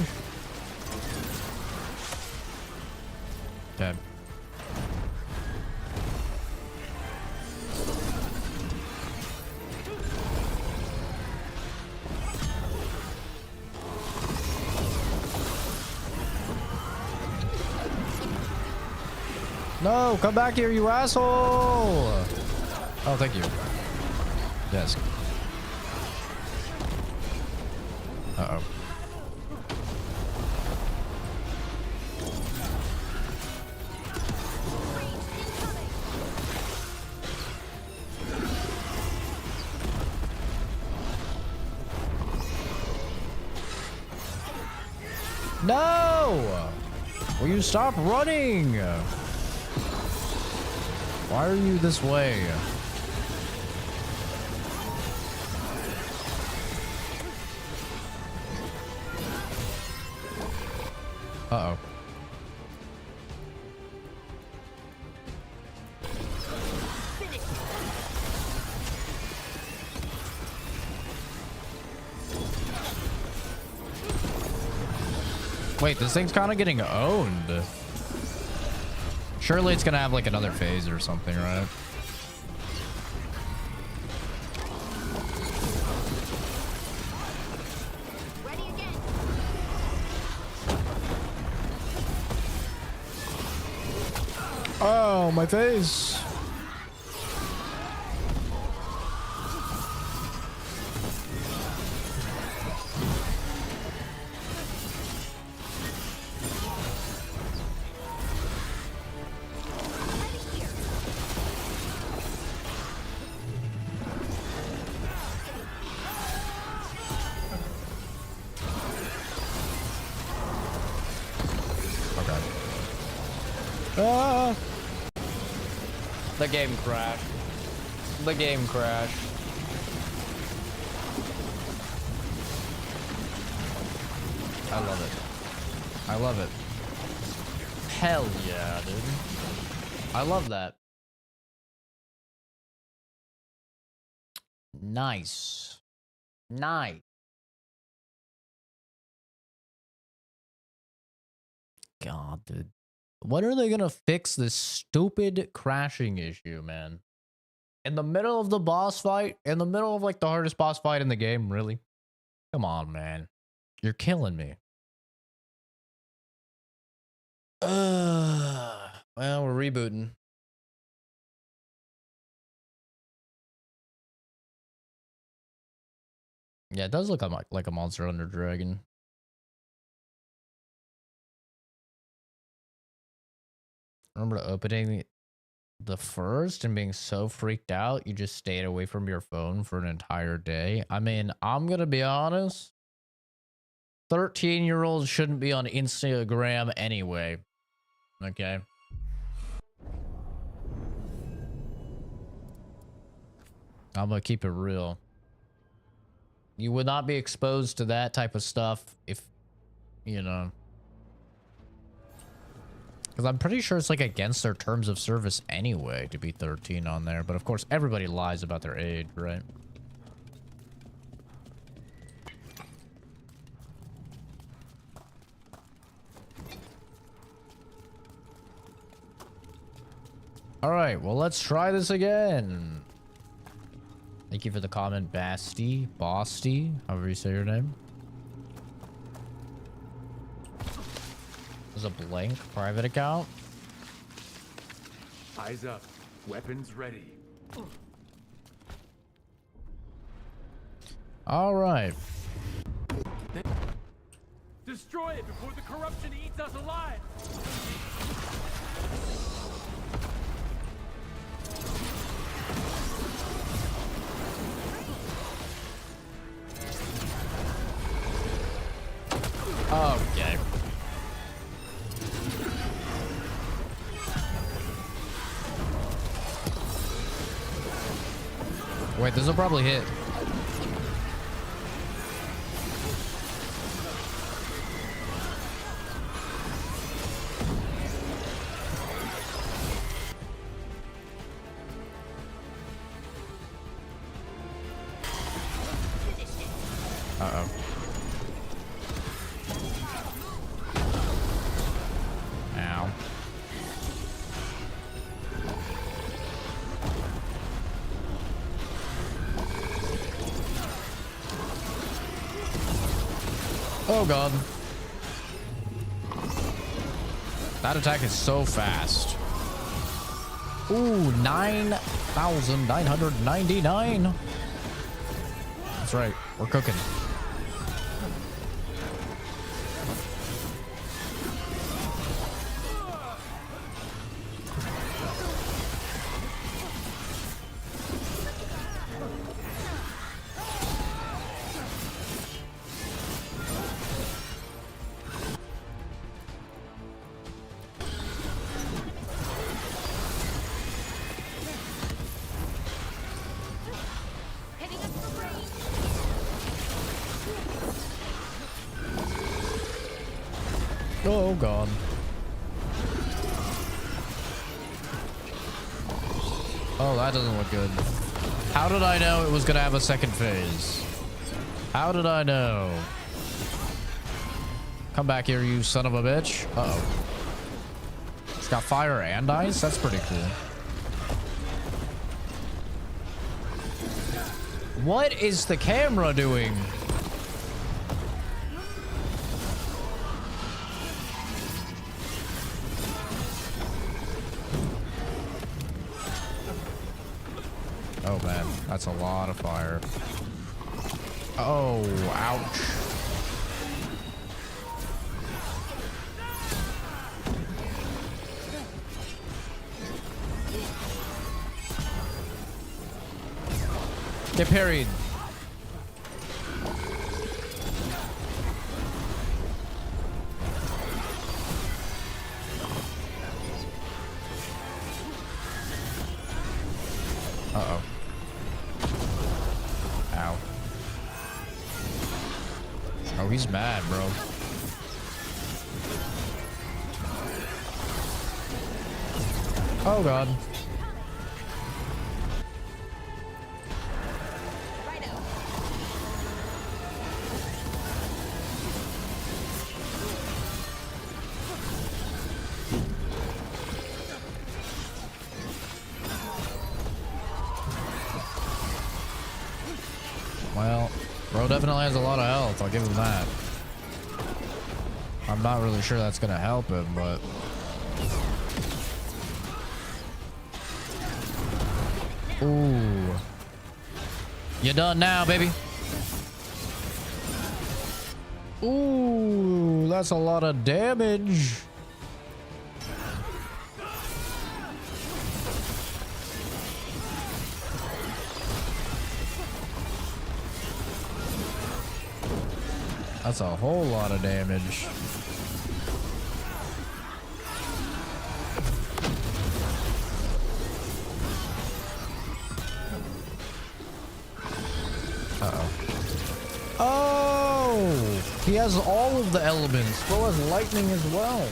Okay. No, come back here, you asshole! Oh, thank you. Yes. Uh-oh. No! Will you stop running? Why are you this way? Uh-oh. Wait, this thing's kind of getting owned. Surely it's gonna have like another phase or something, right? Oh, my face. Ah! The game crashed. The game crashed. I love it. I love it. Hell yeah, dude. I love that. Nice. Nice. God, dude. When are they gonna fix this stupid crashing issue, man? In the middle of the boss fight? In the middle of like the hardest boss fight in the game? Really? Come on, man. You're killing me. Well, we're rebooting. Yeah, it does look like a Monster Hunter Dragon. Remember opening the first and being so freaked out you just stayed away from your phone for an entire day? I mean, I'm gonna be honest. 13-year-olds shouldn't be on Instagram anyway. Okay. I'm gonna keep it real. You would not be exposed to that type of stuff if, you know. Because I'm pretty sure it's like against their terms of service anyway to be 13 on there. But of course, everybody lies about their age, right? All right, well, let's try this again. Thank you for the comment, Basti, however you say your name. There's a blank private account. Eyes up. Weapons ready. All right. Destroy it before the corruption eats us alive. Okay. Wait, this will probably hit. Uh-oh. Ow. Oh god. That attack is so fast. Ooh, 9,999. That's right. We're cooking. Oh god. Oh, that doesn't look good. How did I know it was gonna have a second phase? How did I know? Come back here, you son of a bitch. Uh-oh. It's got fire and ice? That's pretty cool. What is the camera doing? Oh man, that's a lot of fire. Oh, ouch. Get parried. Oh, he's mad, bro. Oh, God. Well, bro definitely has a lot of health. I'll give him that. I'm not really sure that's gonna help him, but... Ooh. You done now, baby. Ooh, that's a lot of damage. That's a whole lot of damage. Uh-oh. Oh! He has all of the elements. Bro has lightning as well.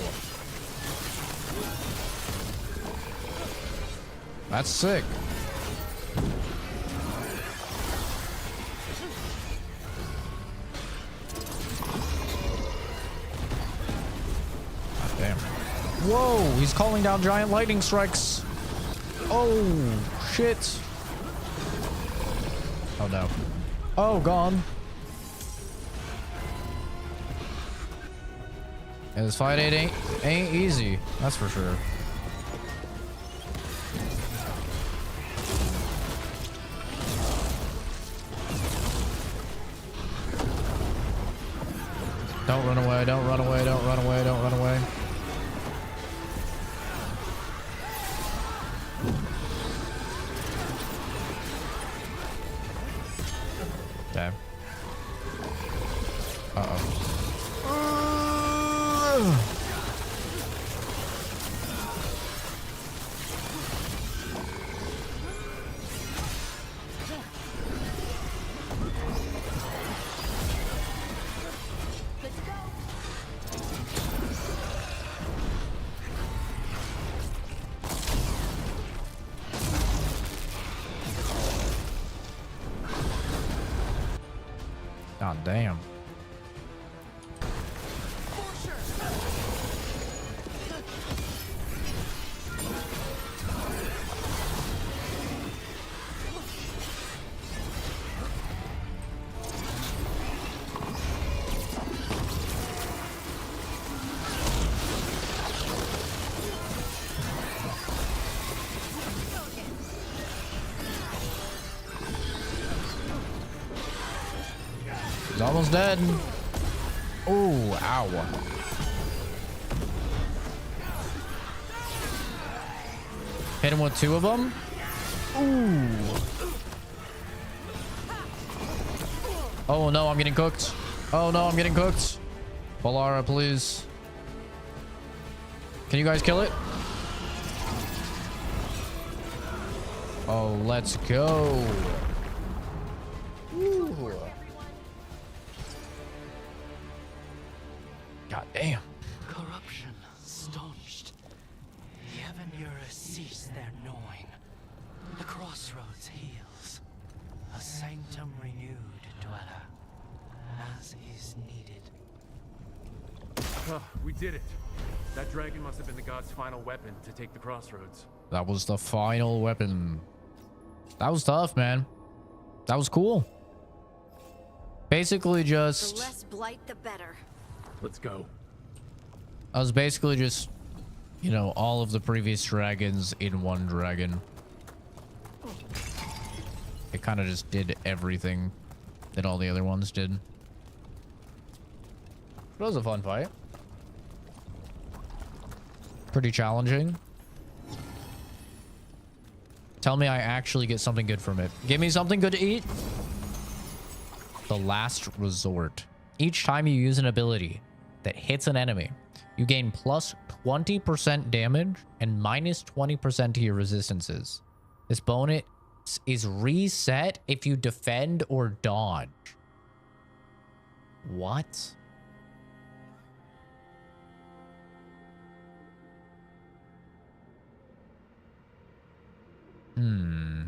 That's sick. Damn. Whoa, he's calling down giant lightning strikes. Oh, shit. Oh, no. Oh, gone. Yeah, this fight ain't easy. That's for sure. Don't run away, don't run away, don't run away, don't run away. Okay. Uh-oh. God damn. He's almost dead. Oh, ow. Hit him with two of them. Ooh. Oh no, I'm getting cooked. Oh no, I'm getting cooked. Balara, please. Can you guys kill it? Oh, let's go. Ooh. God damn. Corruption staunched. The Avenura cease their gnawing. The crossroads heals. A sanctum renewed, dweller. As is needed. We did it. That dragon must have been the god's final weapon to take the crossroads. That was the final weapon. That was tough, man. That was cool. Basically just... The less blight, the better. Let's go. I was basically just, you know, all of the previous dragons in one dragon. It kind of just did everything that all the other ones did. It was a fun fight. Pretty challenging. Tell me I actually get something good from it. Give me something good to eat. The Last Resort. Each time you use an ability that hits an enemy, you gain plus 20% damage and minus 20% to your resistances. This bonus is reset if you defend or dodge. What? Hmm.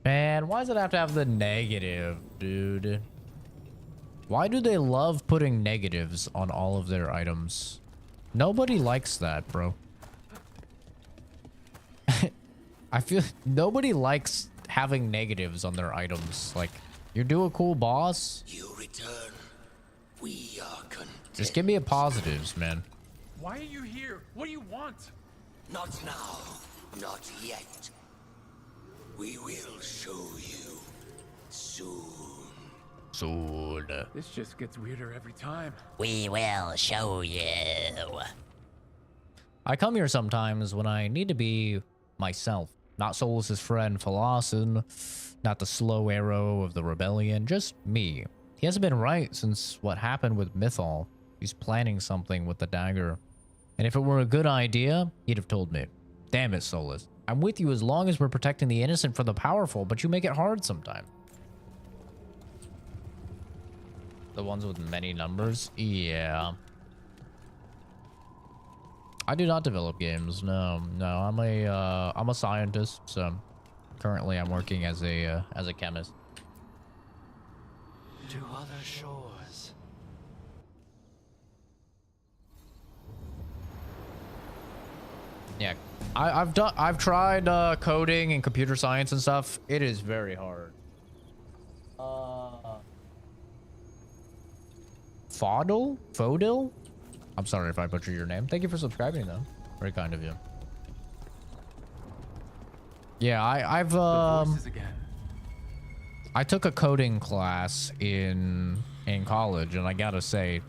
Man, why does it have to have the negative, dude? Why do they love putting negatives on all of their items? Nobody likes that, bro. I feel nobody likes having negatives on their items. Like, you do a cool boss. You return. We are content. Just give me a positives, man. Why are you here? What do you want? Not now. Not yet. We will show you soon. Soon. This just gets weirder every time. We will show you. I come here sometimes when I need to be myself. Not Solus's friend Philosophin, not the slow arrow of the rebellion, just me. He hasn't been right since what happened with Mythal. He's planning something with the dagger. And if it were a good idea, he'd have told me. Damn it, Solus. I'm with you as long as we're protecting the innocent from the powerful, but you make it hard sometimes. The ones with many numbers? Yeah. I do not develop games. No. I'm a scientist, so currently I'm working as a chemist. To other shores. Yeah, I've tried coding and computer science and stuff. It is very hard. Fodil? I'm sorry if I butchered your name. Thank you for subscribing, though. Very kind of you. Yeah, I took a coding class in college, and I gotta say,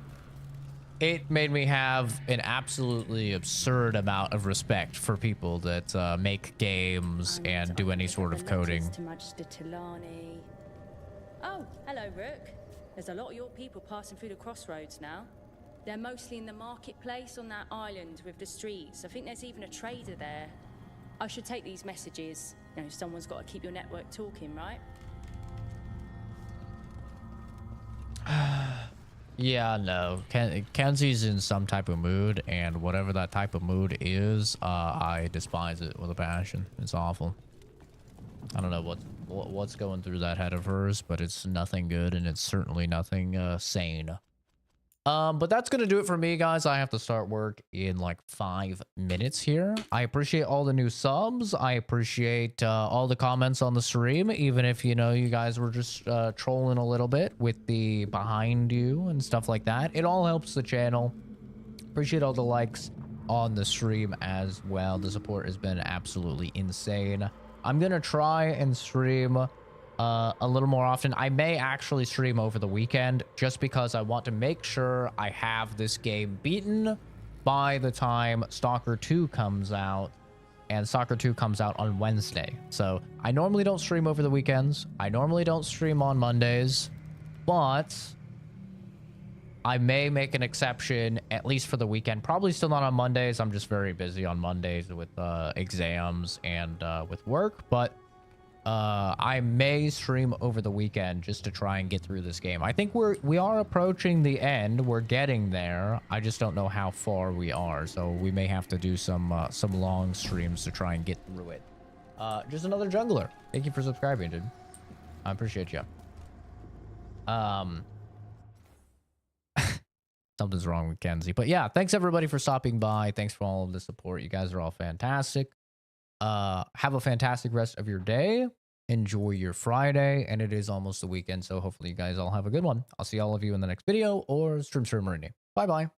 it made me have an absolutely absurd amount of respect for people that make games and do any sort of coding. Oh, hello, Rook. There's a lot of your people passing through the crossroads now. They're mostly in the marketplace on that island with the streets. I think there's even a trader there. I should take these messages. You know, someone's got to keep your network talking, right? Yeah, no. Kenzie's in some type of mood, and whatever that type of mood is, I despise it with a passion. It's awful. I don't know what's going through that head of hers, but it's nothing good, and it's certainly nothing sane. But that's gonna do it for me, guys. I have to start work in like 5 minutes here. I appreciate all the new subs. I appreciate all the comments on the stream, even if, you know, you guys were just trolling a little bit with the behind you and stuff like that. It all helps the channel. Appreciate all the likes on the stream as well. The support has been absolutely insane. I'm gonna try and stream a little more often. I may actually stream over the weekend just because I want to make sure I have this game beaten by the time Stalker 2 comes out, and Stalker 2 comes out on Wednesday. So I normally don't stream over the weekends. I normally don't stream on Mondays, but I may make an exception at least for the weekend. Probably still not on Mondays. I'm just very busy on Mondays with exams and with work, but I may stream over the weekend just to try and get through this game. I think we are approaching the end. We're getting there. I just don't know how far we are, so we may have to do some long streams to try and get through it. Just another jungler. Thank you for subscribing, dude. I appreciate you. Something's wrong with Kenzie, but yeah, thanks everybody for stopping by. Thanks for all of the support. You guys are all fantastic. Have a fantastic rest of your day. Enjoy your Friday, and it is almost the weekend, so hopefully you guys all have a good one. I'll see all of you in the next video or stream Marini. Bye bye.